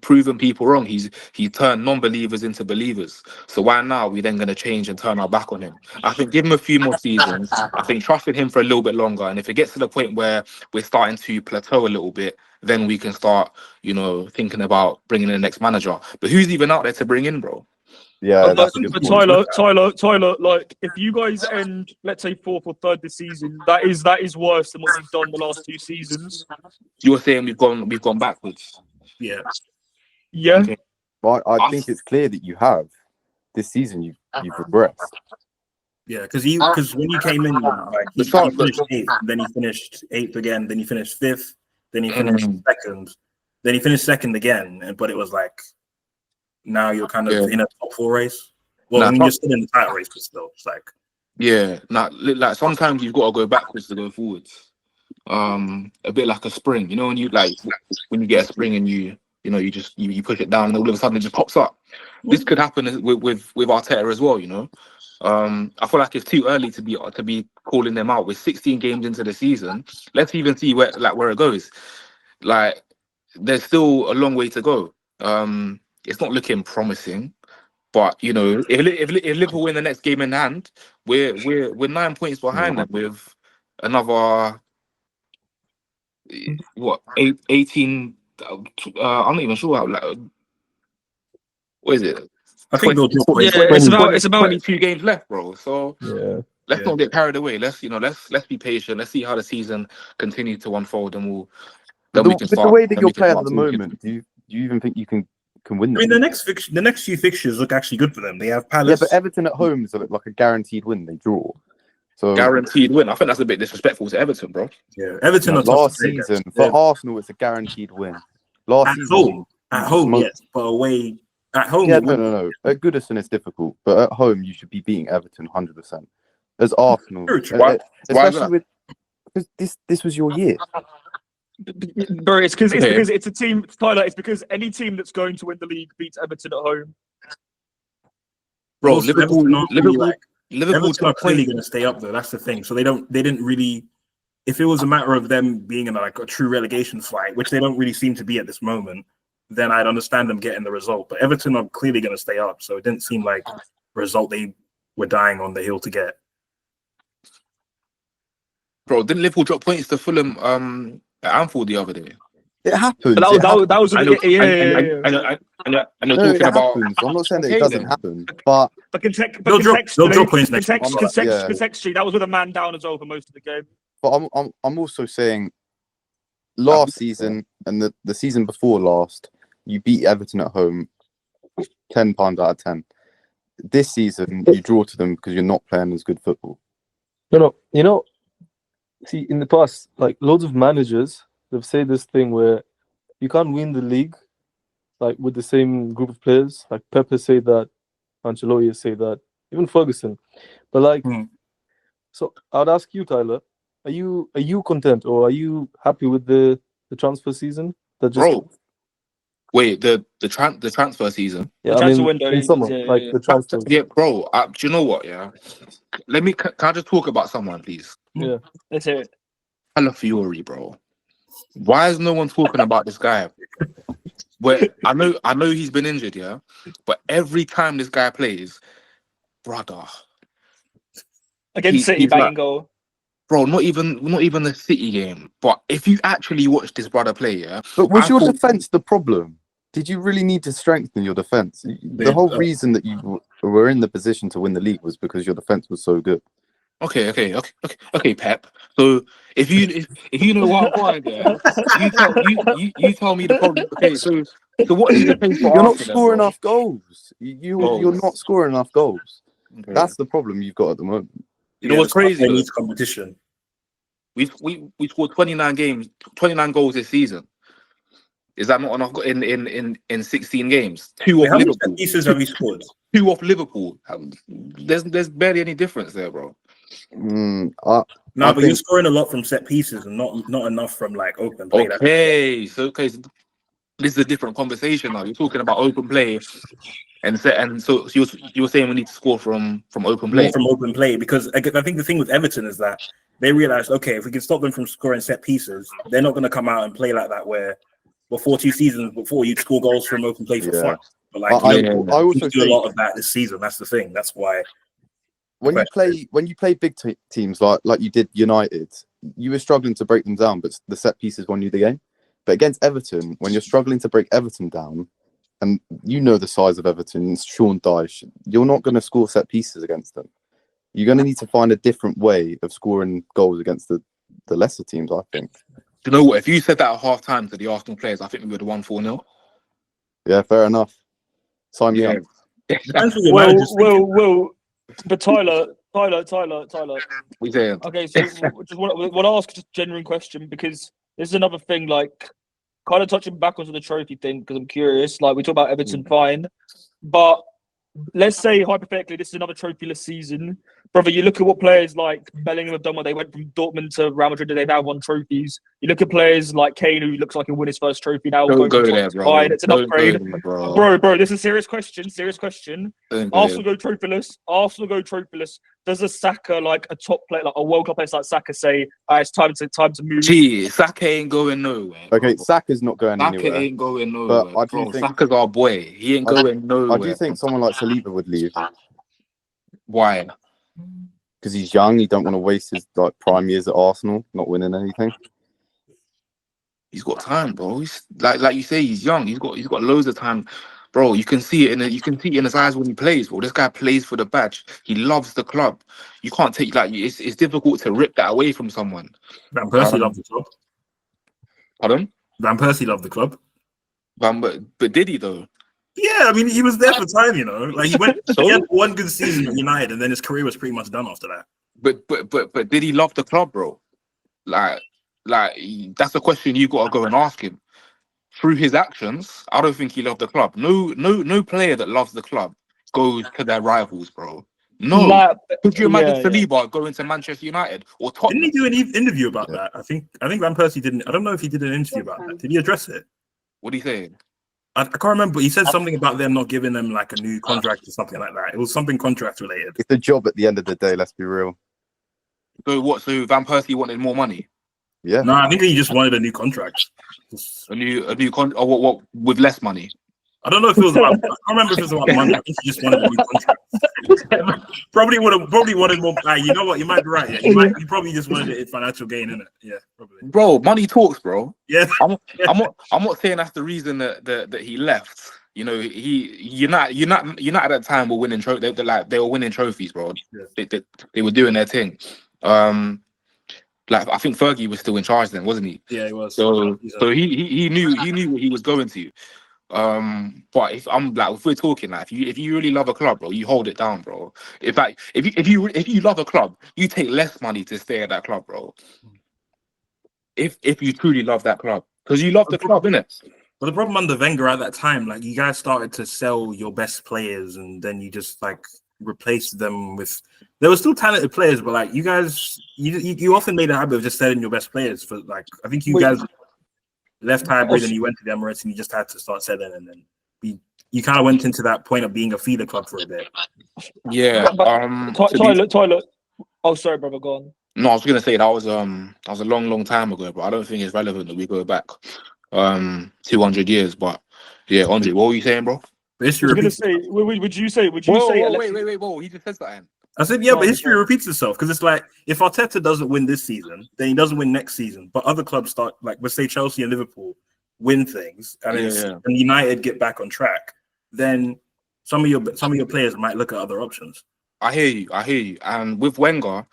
proven people wrong. He's turned non-believers into believers. So why now are we then going to change and turn our back on him? I think give him a few more seasons. I think trust in him for a little bit longer. And if it gets to the point where we're starting to plateau a little bit, then we can start, thinking about bringing in the next manager. But who's even out there to bring in, bro? Yeah, but Tyler, like if you guys end, let's say 4th or 3rd this season, that is worse than what you've done the last 2 seasons. You're saying we've gone backwards. Yeah. Okay. But I think it's clear that you have. This season, you've regressed. Yeah, because when you came in, like he finished 8th, then he finished 8th again, then he finished 5th, then he finished 2nd, then he finished 2nd again. But it was like now you're kind of in a top 4 race. Well, I mean, you're still in the title race, but still, it's like like sometimes you've got to go backwards to go forwards. A bit like a spring, when you when you get a spring and you push it down and all of a sudden it just pops up. This could happen with Arteta as well. I feel like it's too early to be calling them out. We're 16 games into the season. Let's even see where it goes. Like, there's still a long way to go. It's not looking promising, but if Liverpool win the next game in hand, we're 9 points behind them with another 18. I'm not even sure how. What is it? I think it's about 22 games left, bro. So let's not get carried away. Let's be patient. Let's see how the season continues to unfold, and we'll. With the way that you're playing at the moment, do you even think you can win them? I mean, the next few fixtures look actually good for them. They have Palace. Yeah, but Everton at home is like a guaranteed win. They draw. So guaranteed win. I think that's a bit disrespectful to Everton, bro. Yeah, Everton. Last season for Arsenal, it's a guaranteed win. Last season, at home, yes, but away at home. Yeah, no. At Goodison, it's difficult, but at home, you should be beating Everton 100%. As Arsenal, especially because this was your year. Bro, it's because it's a team, Tyler. It's because any team that's going to win the league beats Everton at home. Bro, Liverpool's not clearly going to stay up though. That's the thing. So they didn't really. If it was a matter of them being in like a true relegation fight, which they don't really seem to be at this moment, then I'd understand them getting the result. But Everton are clearly going to stay up, so it didn't seem like a result they were dying on the hill to get. Bro, didn't Liverpool drop points to Fulham at Anfield the other day? It happened. That was I know talking about. I'm not saying that it doesn't happen, but they'll drop points next week. Contextually, that was with a man down as well for most of the game. But I'm also saying last season and the season before last, you beat Everton at home 10 times out of 10. This season, you draw to them because you're not playing as good football. No, see, in the past, like loads of managers, they've said this thing where you can't win the league like with the same group of players. Like Pepe say that, Ancelotti say that, even Ferguson. But like, so I'd ask you, Tyler, are you content or are you happy with the transfer season? Bro, wait, the transfer season. Yeah, The I transfer mean, window, in summer, yeah. like the transfers. Yeah, bro. Do you know what? Yeah, can I just talk about someone, please? Yeah, Let's hear it. Alafiori, bro. Why is no one talking about this guy? Where I know he's been injured, yeah, but every time this guy plays, brother, Against City, he's banging like, goal. bro, not even the City game. But if you actually watch this brother play, yeah. But was I your thought- defence the problem? Did you really need to strengthen your defence? The whole reason that you were in the position to win the league was because your defence was so good. Okay, Pep. So if you know what I'm going there, you tell me the problem. Okay, so what is the case for You're not Arsenal then, scoring bro? enough goals. You're not scoring enough goals. Okay. That's the problem you've got at the moment. You know what's crazy? Needs competition. We scored 29 goals this season. Is that not enough in 16 games? Two off How many Liverpool. set pieces have you scored? Two off Liverpool. There's barely any difference there, bro. No, but you're scoring a lot from set pieces and not enough from like open play. Okay, so this is a different conversation now. You're talking about open play, and so you're saying we need to score from open play. More from open play, because I think the thing with Everton is that they realized, okay, if we can stop them from scoring set pieces, they're not going to come out and play like that. Where before 2 seasons before, you'd score goals from open play for fun. But like, I also do a lot of that this season. That's the thing. That's why. When you play big teams like you did United, you were struggling to break them down, but the set pieces won you the game. But against Everton, when you're struggling to break Everton down, and you know the size of Everton, Sean Dyche, you're not going to score set pieces against them. You're going to need to find a different way of scoring goals against the lesser teams, I think. Do you know what? If you said that at half time to the Arsenal players, I think we would have won 4-0. Yeah, fair enough. Sign me up. Well. But Tyler. We saying? Okay, so just want to ask just a genuine question, because this is another thing, like kind of touching back onto the trophy thing, because I'm curious. Like we talk about Everton, fine, but let's say hypothetically this is another trophyless season, brother. You look at what players like Bellingham have done when they went from Dortmund to Real Madrid, and they now won trophies. You look at players like Kane, who looks like he'll win his first trophy now. Don't go there, bro. Fine, it's an upgrade, bro. Bro, this is a serious question. Arsenal go trophyless. Does a Saka, like a top player, like a World Cup player like Saka, say it's time to move? Gee, Saka ain't going nowhere. Okay, bro. Saka's not going anywhere. Saka ain't going nowhere. But I do think Saka's our boy. He ain't going nowhere. I do think someone like Saliba would leave. Why? Because he's young. You don't want to waste his prime years at Arsenal, not winning anything. He's got time, bro. He's like you say, he's young. He's got loads of time, bro. You can see it in his eyes when he plays, bro. This guy plays for the badge. He loves the club. You can't take it's difficult to rip that away from someone. Van Persie loved the club. Pardon? Van Persie loved the club. But did he though? Yeah, I mean, he was there for time, Like he had one good season at United, and then his career was pretty much done after that. But did he love the club, bro? Like that's a question you got to go and ask him. Through his actions, I don't think he loved the club. No player that loves the club goes to their rivals, bro. No. Could you imagine Saliba going to Manchester United or Tottenham? Didn't he do an interview about that? I think Van Persie didn't. I don't know if he did an interview about that. Did he address it? What did he say? I can't remember. He said something about them not giving them like a new contract or something like that. It was something contract related. It's a job at the end of the day. Let's be real. So what? So Van Persie wanted more money? Yeah. No, I think he just wanted a new contract. A new or what with less money? I don't know if it was about. I can't remember if it was about money. I think he just wanted a new contract. probably wanted more. You know what? You might be right. Yeah. You probably just wanted it financial gain, innit? Yeah, probably. Bro, money talks, bro. Yeah. I'm not saying that's the reason that he left. United at that time were winning trophies. They were winning trophies, bro. Yeah. They were doing their thing. I think Fergie was still in charge then, wasn't he? Yeah, he was. So he knew what he was going to. But if I'm like, if we're talking like, if you really love a club, bro, you hold it down, bro. If you love a club, you take less money to stay at that club, bro. If you truly love that club, because you love the club, innit? But the problem under Wenger at that time, like you guys started to sell your best players, and then you just like replaced them with. There were still talented players, but like you guys, you often made a habit of just selling your best players for like. I think you guys left hybrid and you went to the Emirates and you just had to start selling, and then you kind of went into that point of being a feeder club for a bit. Yeah. Tyler. Oh, sorry, brother. Go on. No, I was gonna say that was a long time ago, but I don't think it's relevant that we go back 200 years. But yeah, Andre, what were you saying, bro? History I was gonna say, would you say? Wait, whoa! He just said that. I said, yeah, but history repeats itself because it's like if Arteta doesn't win this season, then he doesn't win next season. But other clubs start, like let's say Chelsea and Liverpool win things, and and United get back on track. Then some of your players might look at other options. I hear you. And with Wenger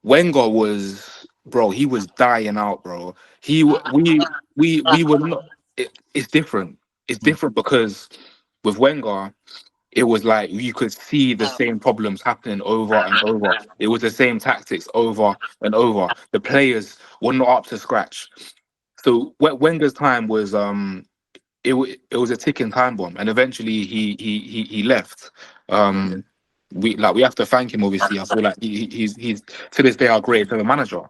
was, bro, he was dying out, bro. We were not. It's different. It's different because with Wenger, it was like you could see the same problems happening over and over. It was the same tactics over and over. The players were not up to scratch. So Wenger's time was it was a ticking time bomb, and eventually he left. We have to thank him. Obviously, I feel like he's to this day our greatest ever manager.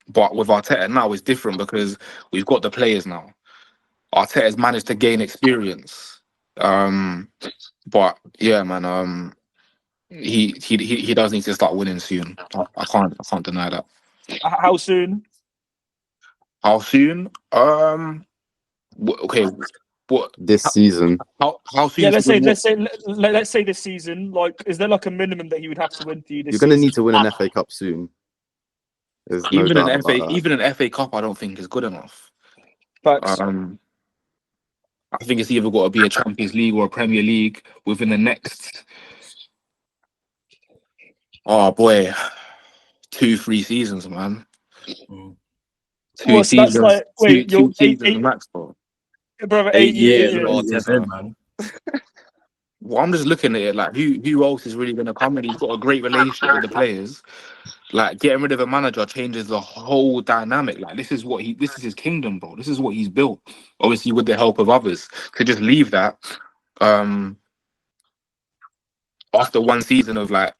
But with Arteta now, it's different because we've got the players now. Arteta's managed to gain experience. But yeah, man, he does need to start winning soon. I can't deny that. How soon? How soon? Okay. What this season? How soon? Yeah, let's say this season. Like, is there like a minimum that he would have to win for you? You're going to need to win an FA Cup soon. There's even no an FA Cup, I don't think is good enough. Facts. I think it's either got to be a Champions League or a Premier League within the next, 2-3 seasons, man. 2 seasons. That's like, wait, two seasons max, bro. Brother, 8 years, man. Well, I'm just looking at it like who else is really going to come in? He's got a great relationship with the players. Like getting rid of a manager changes the whole dynamic. Like this is his kingdom, bro. This is what he's built. Obviously, with the help of others. To just leave that after one season of a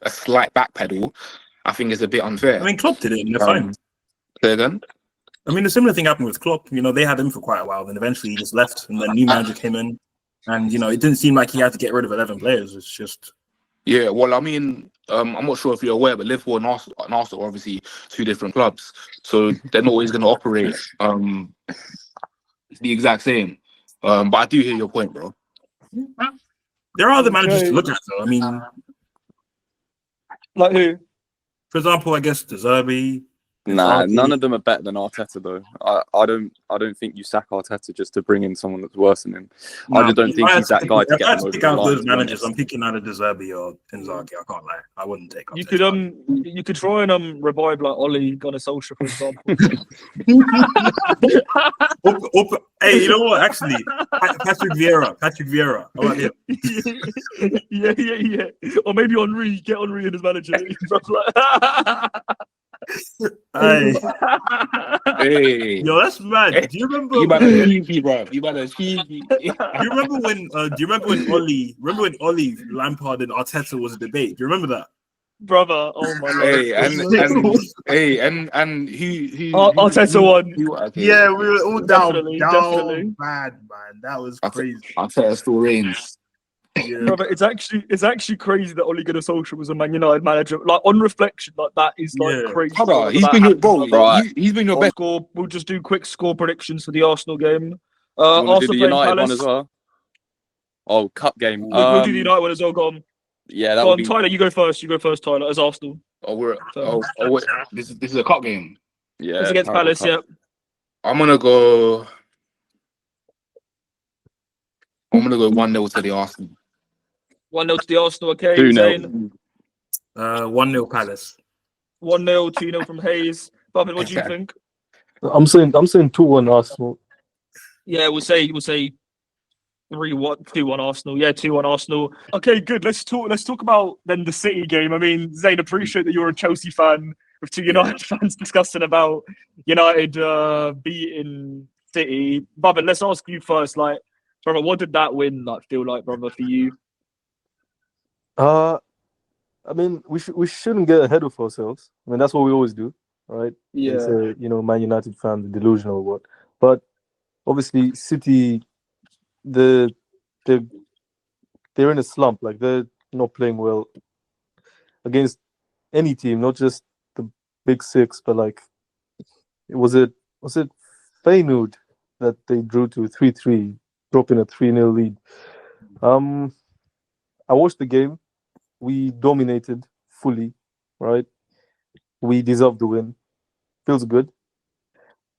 slight backpedal, I think is a bit unfair. I mean, Klopp did it and they're fine. Say again? I mean, a similar thing happened with Klopp. They had him for quite a while, then eventually he just left, and then new manager came in, and it didn't seem like he had to get rid of 11 players. It's just. Yeah, well, I mean, I'm not sure if you're aware, but Liverpool and Arsenal are obviously two different clubs, so they're not always going to operate the exact same. But I do hear your point, bro. There are other managers to look at, though. I mean, like who? For example, I guess De Zerbi. Nah, none of them are better than Arteta though. I don't think you sack Arteta just to bring in someone that's worse than him. I just don't think he's that guy to get them over the line. Those managers, I'm picking either De Zerbi or Inzaghi. I can't lie. I wouldn't take. You could try and revive like Oli Gunnar Solskjaer, for example. Hey, you know what? Actually, Patrick Vieira. How about him? Yeah. Or maybe Henry. Get Henry in as manager. Hey, yo, that's mad. Do you remember? You better cheeky, bro. You better cheeky. Do you remember when Oli? Remember when Oli, Lampard, and Arteta was a debate? Do you remember that, brother? Oh my god. And who Arteta won. Yeah, we were all down definitely. bad, man. That was crazy. Arteta still reigns. Yeah. Brother, it's actually crazy that Ole Gunnar Solskjaer was a Man United manager. Like on reflection, like that is crazy. He's been your best. We'll just do quick score predictions for the Arsenal game. Arsenal do the United one as well. Oh, cup game. We'll do the United one as well. Go on. Yeah, that go would on, Tyler. You go first. Tyler, as Arsenal. Wait. This is a cup game. Yeah, it's against Palace. Cup. Yeah. I'm gonna go 1-0 to the Arsenal. 1-0 to the Arsenal, okay. 2-0. 1-0 Palace. 1-0, 2-0 from Hayes. Bobby, what do you think? I'm saying 2-1 Arsenal. Yeah, we'll say 3-1, 2-1 Arsenal. Yeah, 2-1 Arsenal. Okay, good. Let's talk about then the City game. I mean, Zayn, appreciate that you're a Chelsea fan with two United fans discussing about United beating City. But let's ask you first, like, brother, what did that win feel like, brother, for you? I mean, we shouldn't get ahead of ourselves. I mean, that's what we always do, right? Yeah. It's Man United fans, delusional or what. But obviously, City, they're in a slump. Like, they're not playing well against any team, not just the big six, but like, was it Feyenoord that they drew to 3-3, dropping a 3-0 lead. I watched the game. We dominated fully, right? We deserve the win. Feels good.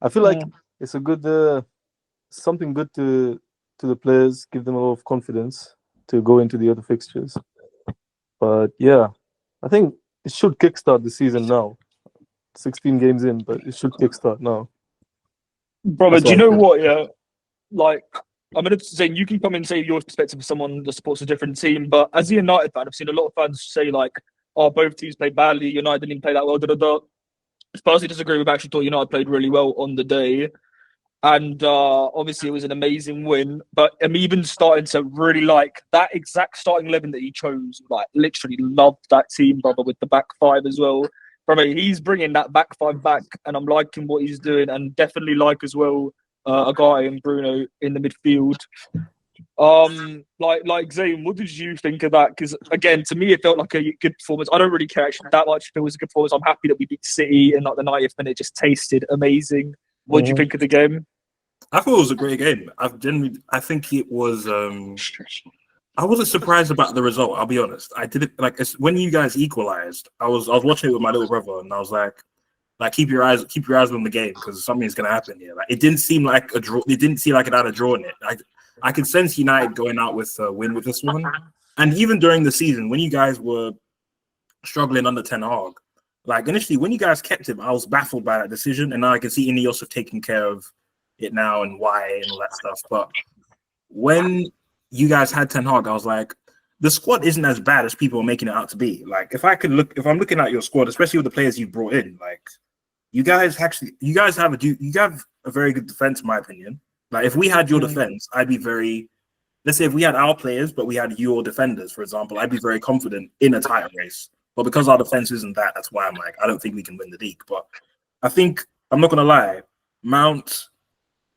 I feel like it's a good, something good to the players, give them a lot of confidence to go into the other fixtures. But yeah, I think it should kickstart the season now. 16 games in, but it should kickstart now. Brother, do you know what? Yeah, like, I'm going to say, you can come and say your perspective of someone that supports a different team, but as a United fan, I've seen a lot of fans say, like, oh, both teams played badly, United didn't even play that well, I personally disagree. We've actually thought United played really well on the day. And obviously, it was an amazing win. But I'm even starting to really like that exact starting 11 that he chose. Like, literally loved that team, brother, with the back five as well. Brother, he's bringing that back five back, and I'm liking what he's doing, and definitely like as well a guy in Bruno in the midfield. Like Zayn, what did you think of that? Because again, to me, it felt like a good performance. I don't really care actually that much if it was a good performance. I'm happy that we beat City in like the 90th minute. It just tasted amazing. What did you think of the game? I thought it was a great game. I think it was. I wasn't surprised about the result. I'll be honest. I didn't like when you guys equalized. I was watching it with my little brother, and I was like, keep your eyes on the game because something's gonna happen here. Like, it didn't seem like a draw. It didn't seem like it had a draw in it. I could sense United going out with a win with this one. And even during the season, when you guys were struggling under Ten Hag, like initially when you guys kept him, I was baffled by that decision, and now I can see Ineos have taken care of it now and why and all that stuff. But when you guys had Ten Hag, I was like, the squad isn't as bad as people are making it out to be. Like, if I'm looking at your squad, especially with the players you brought in, like you guys have a very good defense, in my opinion. Like, if we had your defense, I'd be very. Let's say if we had our players, but we had your defenders, for example, I'd be very confident in a title race. But because our defense isn't that's why I'm like, I don't think we can win the league. But I think, I'm not gonna lie, Mount,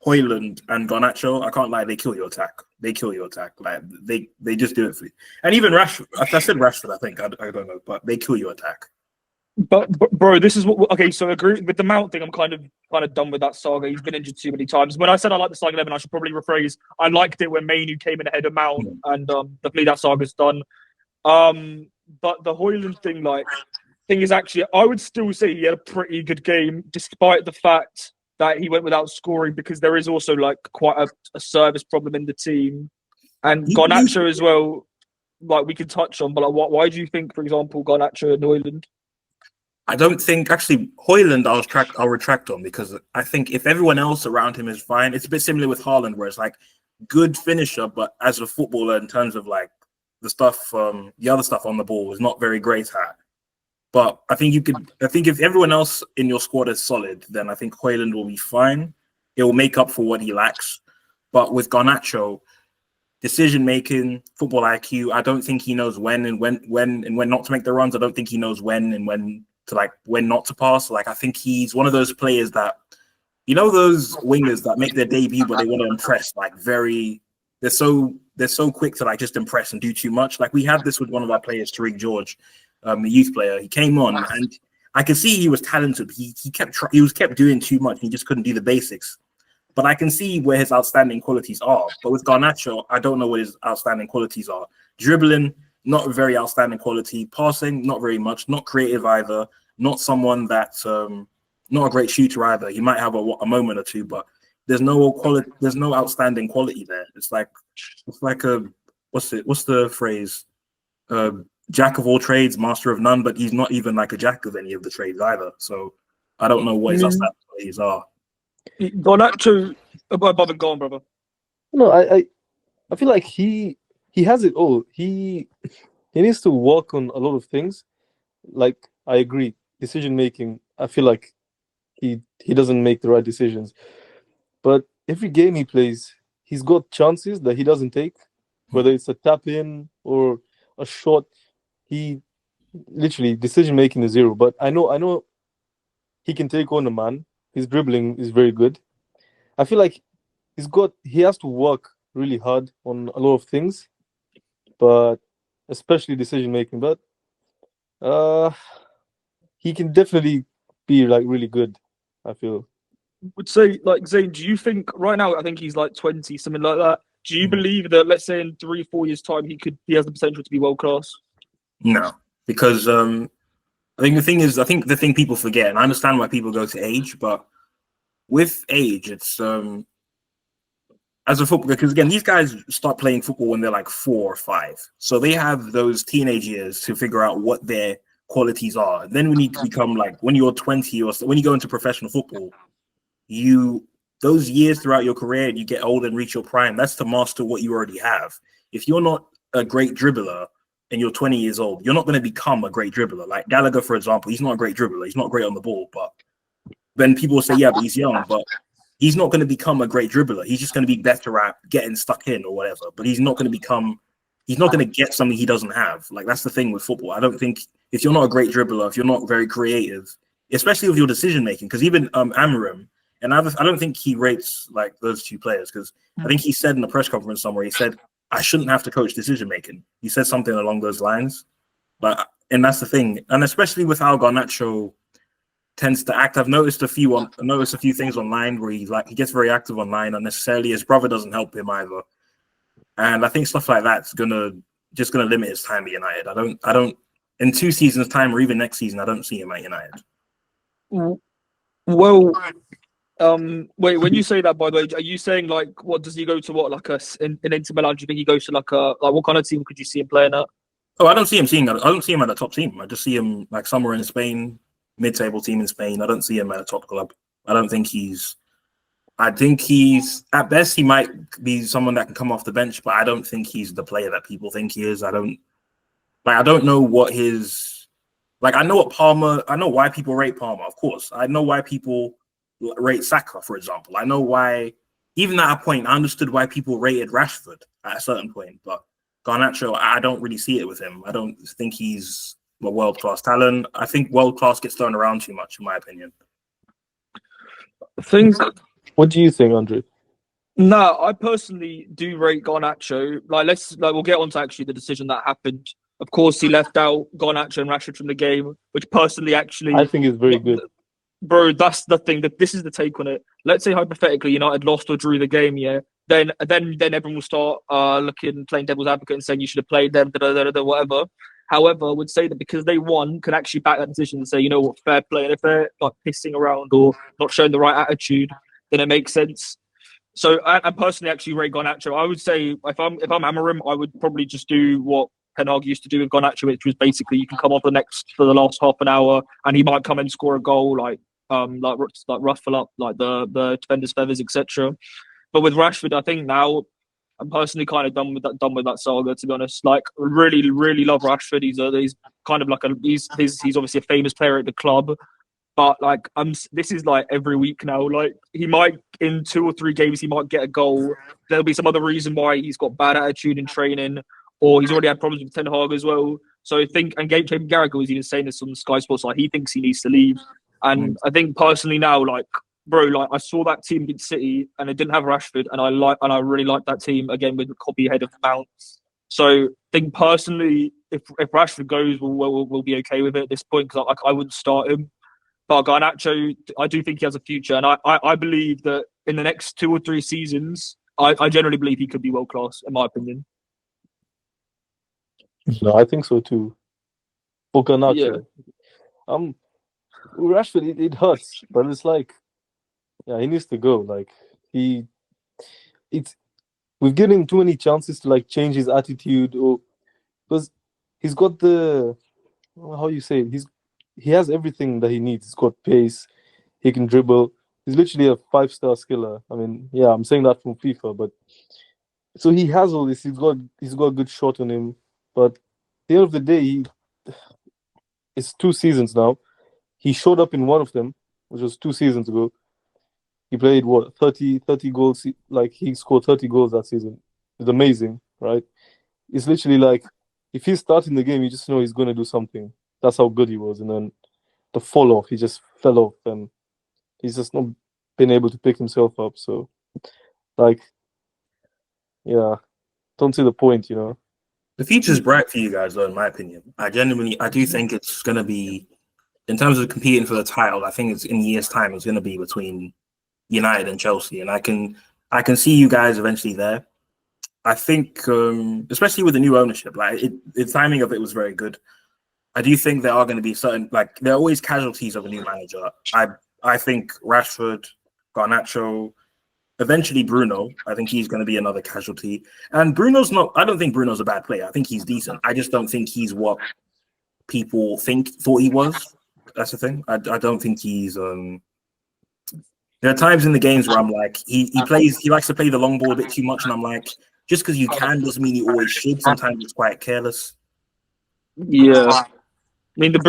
Højlund, and Garnacho, I can't lie, they kill your attack. Like, they just do it for you. And even Rashford, I said Rashford, I think, I don't know, but they kill your attack. But bro, this is what. Okay, so agree with the Mount thing. I'm kind of done with that saga. He's been injured too many times. When I said I like the starting 11, I should probably rephrase. I liked it when Mainu came in ahead of Mount, and definitely that saga's done. But the Højlund thing is actually, I would still say he had a pretty good game, despite the fact that he went without scoring, because there is also like quite a service problem in the team, and Garnacho as well. Like, we can touch on, but like, why do you think, for example, Garnacho and Højlund? I don't think actually Højlund I'll retract on, because I think if everyone else around him is fine, it's a bit similar with Haaland, where it's like good finisher, but as a footballer in terms of like the other stuff on the ball was not very great at. But I think if everyone else in your squad is solid, then I think Højlund will be fine. It will make up for what he lacks. But with Garnacho, decision making, football IQ, I don't think he knows when not to make the runs. I don't think he knows when not to pass. Like, I think he's one of those players that, those wingers that make their debut but they want to impress. Like, they're so quick to like just impress and do too much. Like, we had this with one of our players, Tariq George, the youth player. He came on and I could see he was talented. He kept doing too much. He just couldn't do the basics. But I can see where his outstanding qualities are. But with Garnacho, I don't know what his outstanding qualities are. Dribbling, not a very outstanding quality. Passing, not very much. Not creative either. Not someone that's not a great shooter either. He might have a moment or two, but there's no quality. There's no outstanding quality there. It's like a what's the phrase? Jack of all trades, master of none. But he's not even like a jack of any of the trades either. So I don't know what his outstanding qualities are. Garnacho, Bob, go on, brother. No, I feel like he has it all. He needs to work on a lot of things. Like, I agree, decision making. I feel like he doesn't make the right decisions. But every game he plays, he's got chances that he doesn't take, whether it's a tap in or a shot. He literally decision making is zero. But I know he can take on a man. His dribbling is very good. I feel like he has to work really hard on a lot of things, but especially decision making. But he can definitely be like really good, I feel. Would say, like, Zayn, do you think right now, I think he's like 20, something like that. Do you believe that, let's say in 3-4 years' time, he has the potential to be world class? No, because I think the thing people forget, and I understand why people go to age, but with age, it's as a football, because again, these guys start playing football when they're like 4 or 5, so they have those teenage years to figure out what their qualities are. And then when you become like when you're 20 or so, when you go into professional football, those years throughout your career, you get older and reach your prime. That's to master what you already have. If you're not a great dribbler and you're 20 years old, you're not going to become a great dribbler. Like Gallagher, for example, he's not a great dribbler. He's not great on the ball, but then people will say, yeah, but he's young, but he's not going to become a great dribbler. He's just going to be better at getting stuck in or whatever, but he's not going to get something he doesn't have. Like, that's the thing with football. I don't think if you're not a great dribbler, if you're not very creative, especially with your decision making, because even Amarim, and I don't think he rates like those two players, because I think he said in a press conference somewhere, he said, I shouldn't have to coach decision making. He said something along those lines. And that's the thing. And especially with how Garnacho tends to act, I've noticed a few things online where he gets very active online unnecessarily. His brother doesn't help him either. And I think stuff like that's gonna limit his time at United. I don't in 2 seasons' time or even next season, I don't see him at United. Well, wait, when you say that, by the way, are you saying like, what does he go to? What, like in Inter Milan? Do you think he goes to like what kind of team could you see him playing at? Oh, I don't see him at a top team. I just see him like somewhere in Spain, mid-table team in Spain. I don't see him at a top club. I think he's at best he might be someone that can come off the bench, but I don't think he's the player that people think he is. I don't know what his I know why people rate Palmer, of course. I know why people rate Saka, for example. I know why, even at a point, I understood why people rated Rashford at a certain point, but Garnacho, I don't really see it with him. I don't think he's a world-class talent. I think world-class gets thrown around too much, in my opinion. What do you think, Andre? No, I personally do rate Garnacho. We'll get on to actually the decision that happened. Of course, he left out Garnacho and Rashford from the game, which personally, actually, I think is very good. Bro, that's the thing. That this is the take on it. Let's say hypothetically United lost or drew the game, yeah. Then everyone will start playing devil's advocate and saying you should have played them, whatever. However, I would say that because they won, can actually back that decision and say, you know what, fair play. And if they're like pissing around or not showing the right attitude, then it makes sense. So I personally actually rate Garnacho. I would say if I'm Amarim, I would probably just do what Ten Hag used to do with Garnacho, which was basically you can come off for the last half an hour and he might come and score a goal, like ruffle up like the defenders' feathers, etc. But with Rashford, I think now I'm personally kind of done with that saga, to be honest. Like, really, really love Rashford. He's kind of like he's obviously a famous player at the club. But like this is like every week now. Like, he might in 2 or 3 games he might get a goal. There'll be some other reason why he's got bad attitude in training, or he's already had problems with Ten Hag as well. So I think, and Jamie Carragher was even saying this on Sky Sports, like he thinks he needs to leave. And I think personally now, like, bro, like I saw that team against City and it didn't have Rashford, and I really like that team again with the copy ahead of Mount. So I think personally, if Rashford goes, we'll be okay with it at this point, because I wouldn't start him. But Garnacho, I do think he has a future, and I believe that in the next 2 or 3 seasons, I generally believe he could be world class, in my opinion. No, I think so too. For Garnacho, Rashford, it hurts, but it's like, yeah, he needs to go. Like we've given him too many chances to like change his attitude, or because he's got how you say it, he has everything that he needs. He's got pace, he can dribble, He's literally a 5-star skiller. I mean, yeah, I'm saying that from FIFA, but so he has all this. He's got a good shot on him, but at the end of the day, it's 2 seasons now. He showed up in one of them, which was 2 seasons ago. He played 30 goals. Like he scored 30 goals that season. It's amazing, right? It's literally like if he's starting the game, you just know he's going to do something. That's how good he was. And then the fall off, he just fell off, and he's just not been able to pick himself up. So, like, yeah, don't see the point, you know. The future's bright for you guys, though, in my opinion. I do think it's going to be, in terms of competing for the title, I think it's in years' time, it's going to be between United and Chelsea. And I can see you guys eventually there. I think, especially with the new ownership, like the timing of it was very good. I do think there are going to be certain, like, there are always casualties of a new manager. I think Rashford, Garnacho, eventually Bruno, I think he's going to be another casualty. And I don't think Bruno's a bad player. I think he's decent. I just don't think he's what people thought he was. That's the thing. I don't think he's, there are times in the games where I'm like, he likes to play the long ball a bit too much. And I'm like, just because you can doesn't mean you always should. Sometimes it's quite careless. Yeah. I mean, the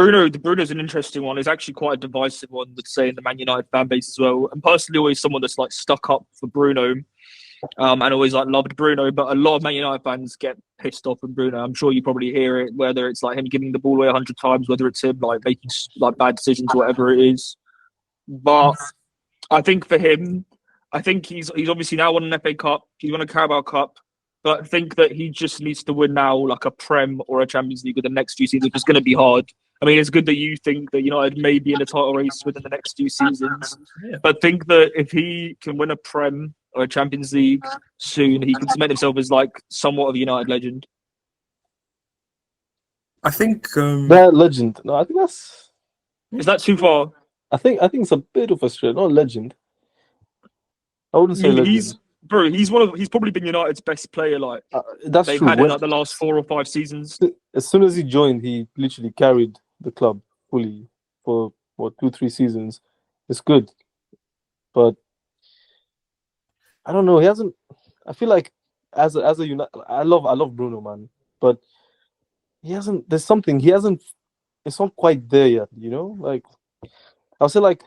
Bruno's an interesting one. It's actually quite a divisive one, let's say, in the Man United fan base as well. And personally, always someone that's like stuck up for Bruno, and always like loved Bruno. But a lot of Man United fans get pissed off with Bruno. I'm sure you probably hear it, whether it's like him giving the ball away 100 times, whether it's him like making like bad decisions, whatever it is. But I think for him, I think he's obviously now won an FA Cup. He's won a Carabao Cup. But I think that he just needs to win now, like a Prem or a Champions League with the next 2 seasons, which is going to be hard. I mean, it's good that you think that United may be in a title race within the next 2 seasons. Yeah. But think that if he can win a Prem or a Champions League soon, he can cement himself as like somewhat of a United legend. I think that legend. No, I think that's. Is that too far? I think it's a bit of a stretch. Not legend. I wouldn't say legend. He's probably been United's best player. Like that's they've true. had in like the last 4 or 5 seasons. As soon as he joined, he literally carried the club fully for 2-3 seasons. It's good, but I don't know. He hasn't. I feel like as a United, I love Bruno, man, but he hasn't. There's something he hasn't. It's not quite there yet. You know, like I'll say, like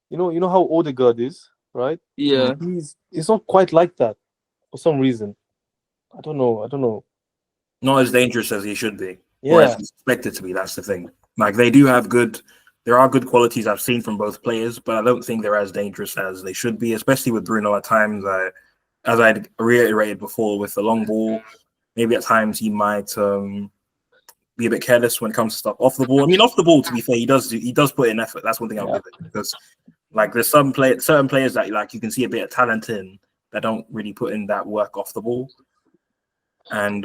you know how Odegaard is. Right? Yeah. He's not quite like that for some reason. I don't know. Not as dangerous as he should be. Yeah. Or as he's expected to be. That's the thing. Like there are good qualities I've seen from both players, but I don't think they're as dangerous as they should be, especially with Bruno at times. As I reiterated before, with the long ball, maybe at times he might be a bit careless when it comes to stuff off the ball. I mean, off the ball, to be fair, he does put in effort. That's one thing I'll give it, because like there's certain players that like you can see a bit of talent in that don't really put in that work off the ball. And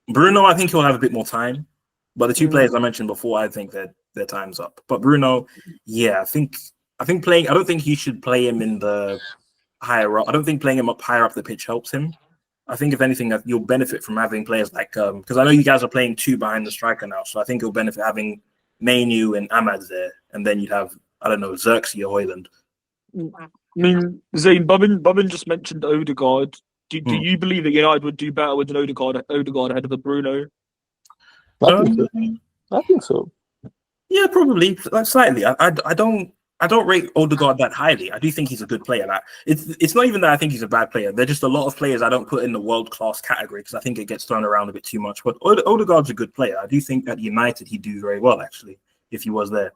Bruno, I think he'll have a bit more time. But the 2 players I mentioned before, I think that their time's up. But Bruno, yeah, I think playing. I don't think you should play him in the higher up. I don't think playing him up higher up the pitch helps him. I think if anything, you'll benefit from having players like because I know you guys are playing 2 behind the striker now, so I think you'll benefit having Mainu and Ahmad there, and then you'd have, I don't know, Xerxes or Højlund. I mean, Zayn, Bobbin just mentioned Odegaard. Do you believe that United would do better with an Odegaard ahead of a Bruno? I think so. Yeah, probably, like slightly. I don't rate Odegaard that highly. I do think he's a good player. Like, it's not even that I think he's a bad player. They're just a lot of players I don't put in the world-class category because I think it gets thrown around a bit too much. But Odegaard's a good player. I do think at United he'd do very well, actually, if he was there.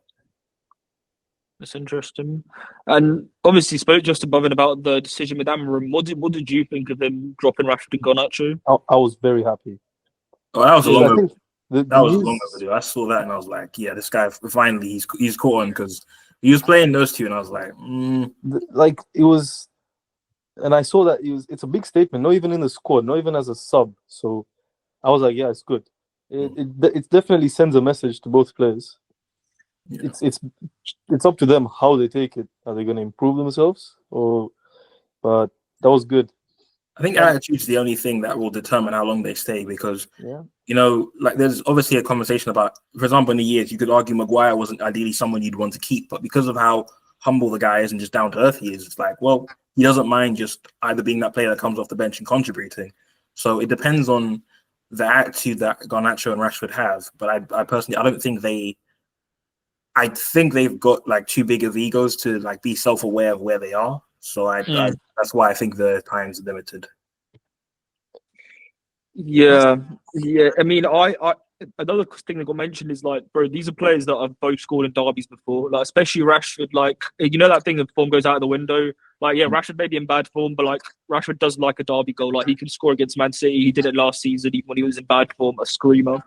That's interesting. And obviously spoke just above and about the decision with Amarim. What did you think of him dropping Rashford and Garnacho? I was very happy. Oh, that was a long overdue. I saw that and I was like, yeah, this guy finally he's caught on, because he was playing those 2 and I was like, like it was, and I saw that it's a big statement, not even in the squad, not even as a sub. So I was like, yeah, it's good. It definitely sends a message to both players. Yeah. It's up to them how they take it. Are they going to improve themselves? But that was good. I think attitude's the only thing that will determine how long they stay, because like there's obviously a conversation about, for example, in the years you could argue Maguire wasn't ideally someone you'd want to keep, but because of how humble the guy is and just down to earth he is. It's like, well, he doesn't mind just either being that player that comes off the bench and contributing. So it depends on the attitude that Garnacho and Rashford have. But I personally, I don't think I think they've got like too big of egos to like be self-aware of where they are. So that's why I think the time's limited. Yeah. I mean, I another thing that got mentioned is like, bro, these are players that have both scored in derbies before, like especially Rashford. Like, you know that thing of form goes out of the window. Like, yeah, Rashford may be in bad form, but like Rashford does like a derby goal. Like, he can score against Man City. He did it last season, even when he was in bad form, a screamer.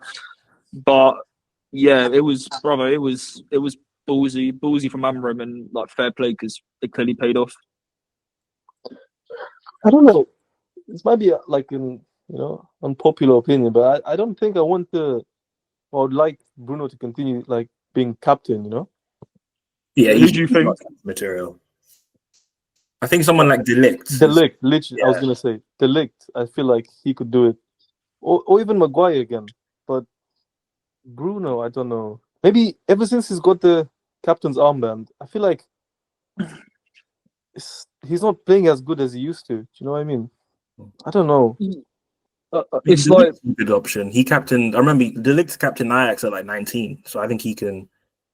But yeah, it was ballsy from Amram, and like fair play because it clearly paid off. I don't know. This might be like an unpopular opinion, but I don't think I would like Bruno to continue like being captain. Yeah, who do you think? Material. I think someone like De Ligt. Literally, yeah. I was gonna say De Ligt. I feel like he could do it, or even Maguire again. But Bruno, I don't know. Maybe ever since he's got the captain's armband, I feel like he's not playing as good as he used to. Do you know what I mean? I don't know. It's like a good option. He captained. I remember De Ligt captained Ajax at like 19, so I think he can.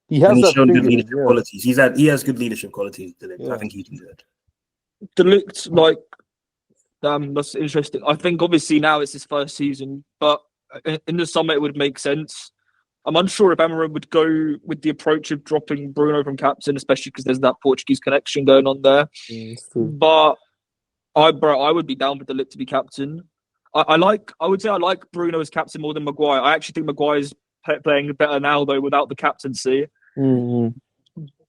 He has he's shown good fingers, leadership qualities. He has good leadership qualities. De Ligt. Yeah. I think he can do it. De Ligt, like, that's interesting. I think obviously now it's his first season, but in the summer it would make sense. I'm unsure if Amarim would go with the approach of dropping Bruno from captain, especially because there's that Portuguese connection going on there. But I would be down for De Ligt to be captain. I would say I like Bruno as captain more than Maguire. I actually think Maguire's playing better now though without the captaincy. Mm-hmm.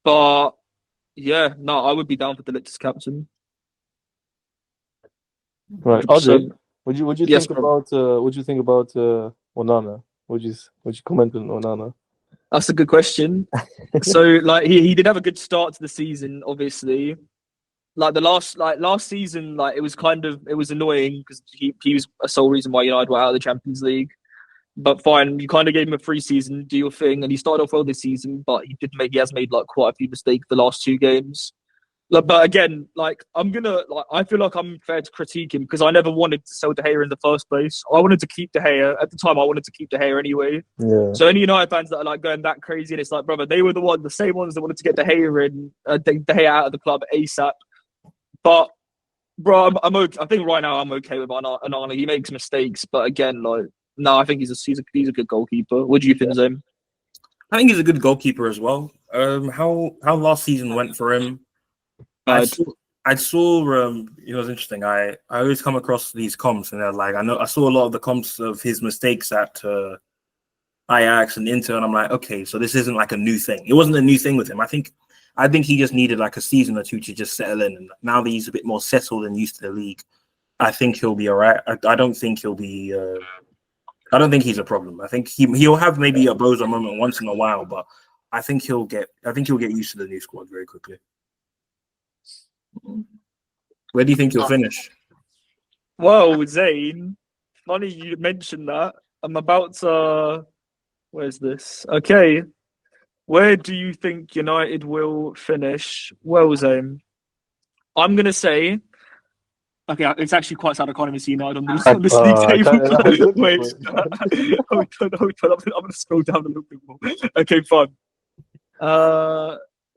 But yeah, no, I would be down for De Ligt as captain. Right, Audrey, what do you Yes, think about Onana? Would you comment on Onana? That's a good question. So like he did have a good start to the season, obviously. Like last season, like it was annoying because he was a sole reason why United were out of the Champions League. But fine, you kind of gave him a free season, do your thing, and he started off well this season. But he has made like quite a few mistakes the last two games. But again, like I feel like I'm fair to critique him because I never wanted to sell De Gea in the first place. I wanted to keep De Gea at the time. I wanted to keep De Gea anyway. Yeah. So any United fans that are like going that crazy, and it's like, brother, they were the same ones that wanted to get De Gea De Gea out of the club ASAP. But bro, I'm okay. I think right now I'm okay with Onana. He makes mistakes, but again, like, no, I think he's a good goalkeeper. What do you think, Zane? I think he's a good goalkeeper as well. How last season went for him. I saw it was interesting. I always come across these comps and they're like, I saw a lot of the comps of his mistakes at Ajax and Inter, and I'm like, okay, so this isn't like a new thing. It wasn't a new thing with him. I think he just needed like a season or two to just settle in, and now that he's a bit more settled and used to the league, I think he'll be all right. I don't think he'll be. I don't think he's a problem. I think he'll have maybe a Bozo moment once in a while, but I think he'll get used to the new squad very quickly. Where do you think he'll finish? Well, Zane, funny you mentioned that. I'm about to. Where's this? Okay. Where do you think United will finish? Well, Zane, I'm going to say. Okay, it's actually quite sad I can't even see United on this league table. Wait. Hold on. I'm going to scroll down a little bit more. Okay, fine.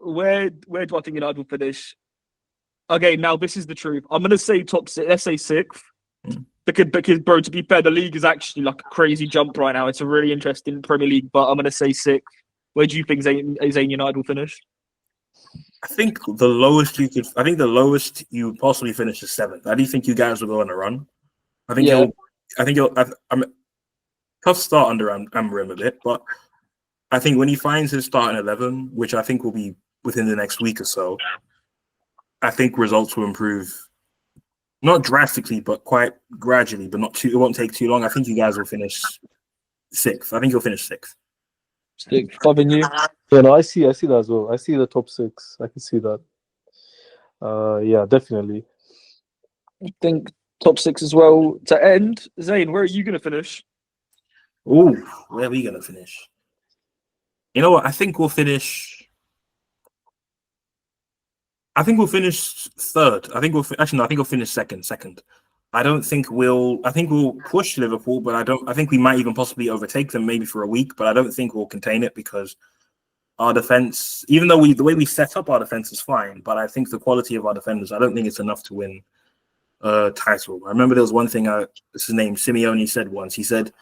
Where do I think United will finish? Okay, now this is the truth. I'm gonna say top six. Let's say sixth. Because, bro, to be fair, the league is actually like a crazy jump right now. It's a really interesting Premier League, but I'm gonna say sixth. Where do you think Zayn United will finish? I think the lowest you would possibly finish is seventh. I do think you guys will go on a run. I think I'm tough start under Amarim a bit, but I think when he finds his starting 11, which I think will be within the next week or so, I think results will improve, not drastically, but quite gradually. But not too. It won't take too long. I think you guys will finish sixth. I think you'll finish sixth. Sixth, Bobbing you. Yeah, no, I see that as well. I see the top six. I can see that. Yeah, definitely. I think top six as well. To end, Zane, where are you going to finish? Ooh, where are we going to finish? You know what? I think we'll finish. I think we'll finish third. I think we'll finish second. I don't think we'll. I think we'll push Liverpool, but I think we might even possibly overtake them maybe for a week. But I don't think we'll contain it because our defense, even though the way we set up our defense is fine, but I think the quality of our defenders, I don't think it's enough to win a title. I remember there was one thing. His name Simeone said once. He said,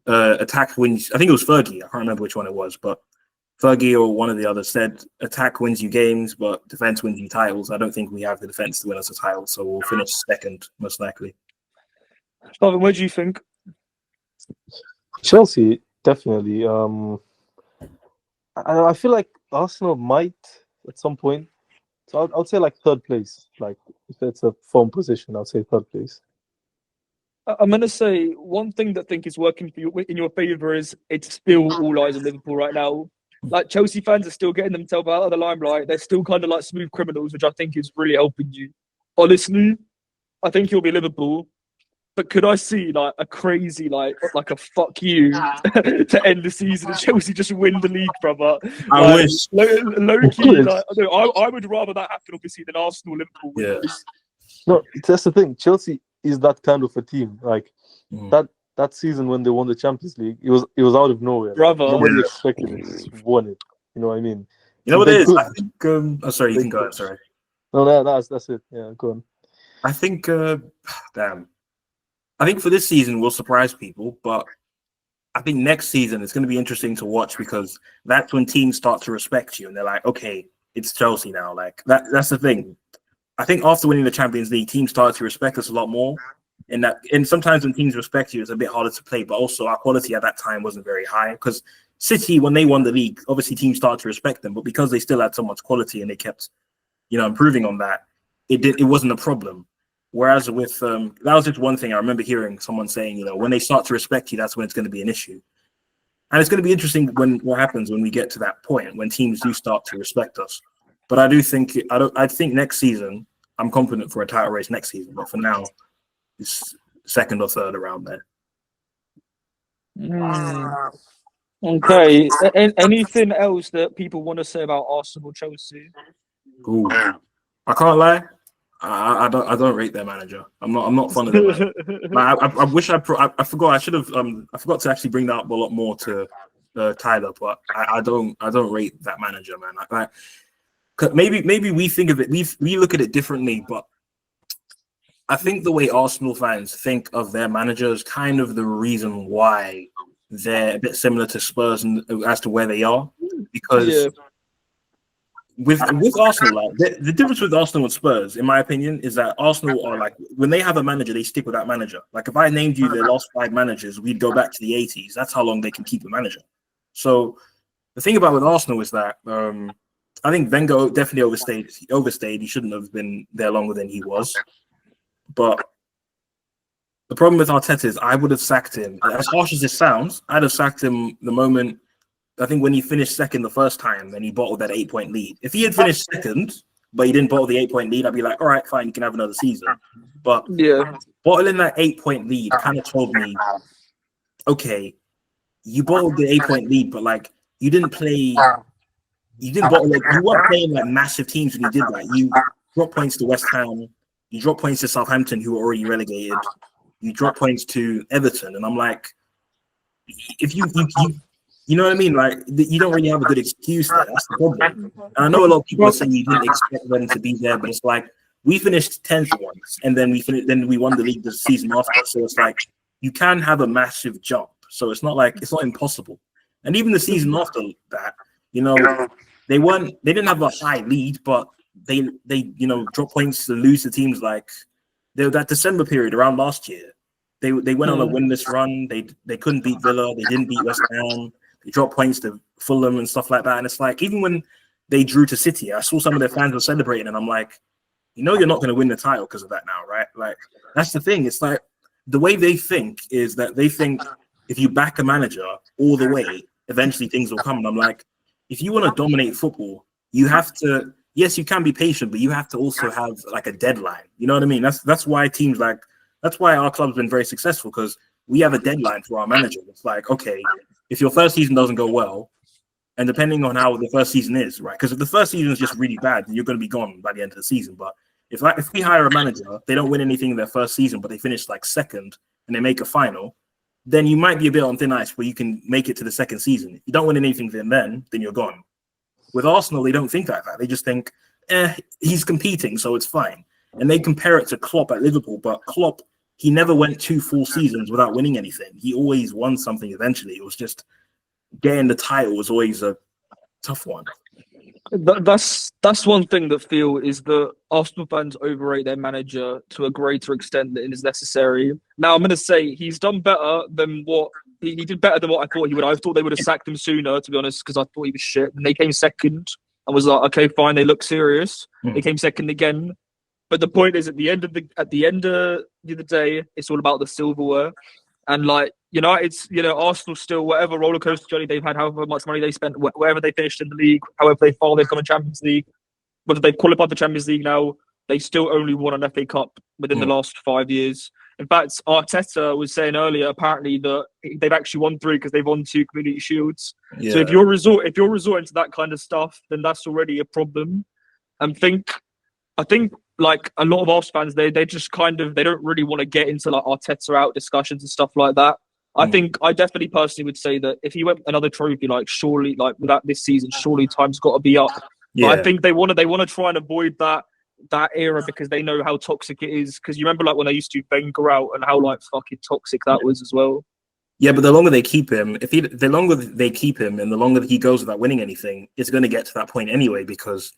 "Attack wins." I think it was Fergie. I can't remember which one it was, but Fergie or one of the others said, "Attack wins you games, but defense wins you titles." I don't think we have the defense to win us a title, so we'll finish second most likely. Marvin, what do you think? Chelsea, definitely. I feel like Arsenal might at some point. So I'll say like third place. Like if it's a firm position, I'll say third place. I'm going to say one thing that I think is working for you in your favour is it's still all eyes on Liverpool right now. Like Chelsea fans are still getting themselves out of the limelight. They're still kind of like smooth criminals, which I think is really helping you. Honestly, I think you'll be Liverpool. But could I see like a crazy like a fuck you to end the season and Chelsea just win the league, brother? I wish. Low key, like, I would rather that happen obviously than Arsenal Liverpool win. Yeah. No, that's the thing. Chelsea is that kind of a team. Like that season when they won the Champions League, it was out of nowhere. Brother. Nobody expected it. Just won it. You know what I mean? You know what it is? I think. Sorry, you can go. Sorry. No, that's it. Yeah, go on. I think. Damn. I think for this season we'll surprise people, but I think next season it's going to be interesting to watch because that's when teams start to respect you and they're like, okay, it's Chelsea now. Like that's the thing. I think after winning the Champions League, teams started to respect us a lot more. And sometimes when teams respect you, it's a bit harder to play. But also our quality at that time wasn't very high because City, when they won the league, obviously teams started to respect them. But because they still had so much quality and they kept, improving on that, it wasn't a problem. Whereas with that was just one thing I remember hearing someone saying, when they start to respect you, that's when it's going to be an issue. And it's going to be interesting what happens when we get to that point when teams do start to respect us. But I think next season I'm confident for a title race next season. But for now, it's second or third around there. Okay. Anything else that people want to say about Arsenal, Chelsea? Ooh. I can't lie. I don't rate their manager. I'm not fond of them. I wish I forgot. I forgot to actually bring that up a lot more to Tyler, but I don't rate that manager, man. Maybe we think of it. We look at it differently, but I think the way Arsenal fans think of their manager is kind of the reason why they're a bit similar to Spurs as to where they are, because. Yeah. With Arsenal, like, the difference with Arsenal and Spurs, in my opinion, is that Arsenal are like, when they have a manager, they stick with that manager. Like if I named you their last 5 managers, we'd go back to the 80s. That's how long they can keep a manager. So the thing about with Arsenal is that I think Wenger definitely overstayed. He overstayed. He shouldn't have been there longer than he was. But the problem with Arteta is I would have sacked him. As harsh as this sounds, I'd have sacked him the moment. I think when he finished second the first time and he bottled that 8-point lead. If he had finished second, but he didn't bottle the 8-point lead, I'd be like, all right, fine, you can have another season. But bottling that 8-point lead kind of told me, okay, you bottled the 8-point lead, but like you didn't bottle like you weren't playing like massive teams when you did that. You dropped points to West Ham, you dropped points to Southampton, who were already relegated, you dropped points to Everton, and I'm like, if you know what I mean? Like, you don't really have a good excuse there. That's the problem. And I know a lot of people are saying you didn't expect them to be there, but it's like we finished 10th once, and then we won the league the season after. So it's like you can have a massive jump. So it's not impossible. And even the season after that, they didn't have a high lead, but they dropped points to lose to teams like that December period around last year. They went on a winless run. They couldn't beat Villa. They didn't beat West Ham. They dropped points to Fulham and stuff like that. And it's like, even when they drew to City, I saw some of their fans were celebrating, and I'm like, you're not going to win the title because of that now, right? Like, that's the thing. It's like the way they think is that they think if you back a manager all the way, eventually things will come. And I'm like, if you want to dominate football, you have to. Yes, you can be patient, but you have to also have like a deadline. You know what I mean? That's why that's why our club's been very successful, because we have a deadline for our manager. It's like, okay, if your first season doesn't go well And depending on how the first season is, right? Because if the first season is just really bad, then you're going to be gone by the end of the season. But if we hire a manager, they don't win anything in their first season, but they finish like second and they make a final, then you might be a bit on thin ice where you can make it to the second season. If you don't win anything then you're gone. With Arsenal, they don't think like that. They just think, he's competing, so it's fine. And they compare it to Klopp at Liverpool, but Klopp, he never went 2 full seasons without winning anything. He always won something eventually. It was just getting the title was always a tough one. That's one thing that feel is that Arsenal fans overrate their manager to a greater extent than is necessary. Now, I'm going to say he's done better than what he did better than what I thought he would. I thought they would have sacked him sooner, to be honest, because I thought he was shit. And they came second. I was like, okay, fine, they look serious. They came second again. But the point is, at the end of the day, it's all about the silverware. And like Arsenal still, whatever roller coaster journey they've had, however much money they spent, wherever they finished in the league, however they fall, they've gone to Champions League, whether they've qualified for Champions League now, they still only won an FA Cup within the last 5 years. In fact, Arteta was saying earlier, apparently, that they've actually won 3 because they've won 2 Community Shields. Yeah. So if you're resorting to that kind of stuff, then that's already a problem. I think like a lot of Arsenal fans, they just they don't really want to get into like Arteta out discussions and stuff like that. I definitely personally would say that if he went another trophy, like surely, like without this season, surely time's got to be up. Yeah. But I think they want to try and avoid that era because they know how toxic it is. Because you remember like when they used to Wenger out and how like fucking toxic that was as well. Yeah, but the longer they keep him, the longer they keep him, and the longer he goes without winning anything, it's going to get to that point anyway. Because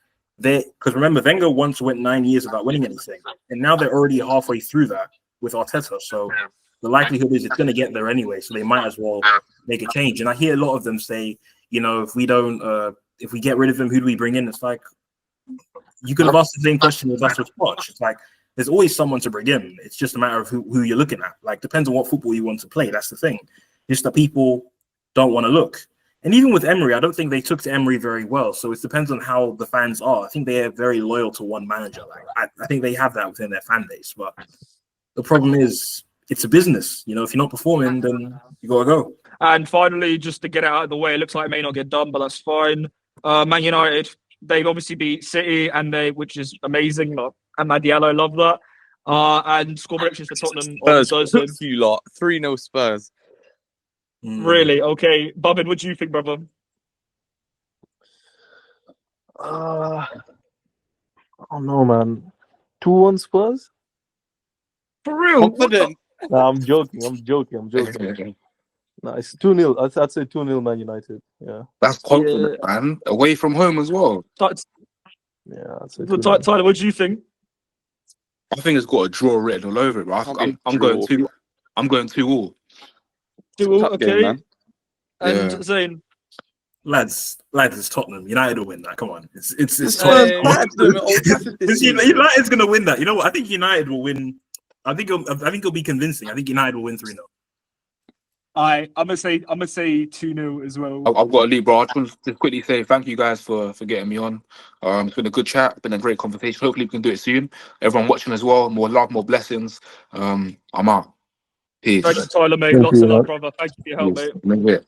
remember, Wenger once went 9 years without winning anything, and now they're already halfway through that with Arteta. So the likelihood is it's going to get there anyway. So they might as well make a change. And I hear a lot of them say, if we get rid of him, who do we bring in? It's like, you could have asked the same question with us with Poch. It's like, there's always someone to bring in. It's just a matter of who you're looking at. Like, depends on what football you want to play. That's the thing. Just that people don't want to look. And even with Emery, I don't think they took to Emery very well. So it depends on how the fans are. I think they are very loyal to one manager. Like I think they have that within their fan base. But the problem is, it's a business. If you're not performing, then you gotta go. And finally, just to get it out of the way, it looks like it may not get done, but that's fine. Man United, they've obviously beat City, which is amazing. And Diallo, love that. And score predictions for Tottenham. Spurs, you lot. 3-0 Spurs. Really? Okay. Bobin, what do you think, brother? I don't know, man. 2-1 Spurs? For real? Confident. Nah, I'm joking. No, it's 2-0. I'd say 2-0 Man United. Yeah. That's confident, man. Away from home as well. Yeah, I'd say 2-0. Tyler, what do you think? I think it's got a draw written all over it, bro. I'm going 2-2. I'm going 2-2. 2-2, okay. Game, and Zane. Lads, it's Tottenham. United will win that. Come on, it's Tottenham. United's gonna win that. You know what? I think United will win. I think it'll be convincing. I think United will win 3-0. I'm gonna say 2-0 as well. I've got to leave, bro. I just want to just quickly say thank you guys for getting me on. It's been a good chat. It's been a great conversation. Hopefully we can do it soon. Everyone watching as well. More love, more blessings. I'm out. Peace. Thanks, Tyler, mate. Lots of love, brother. Thank you for your help, mate.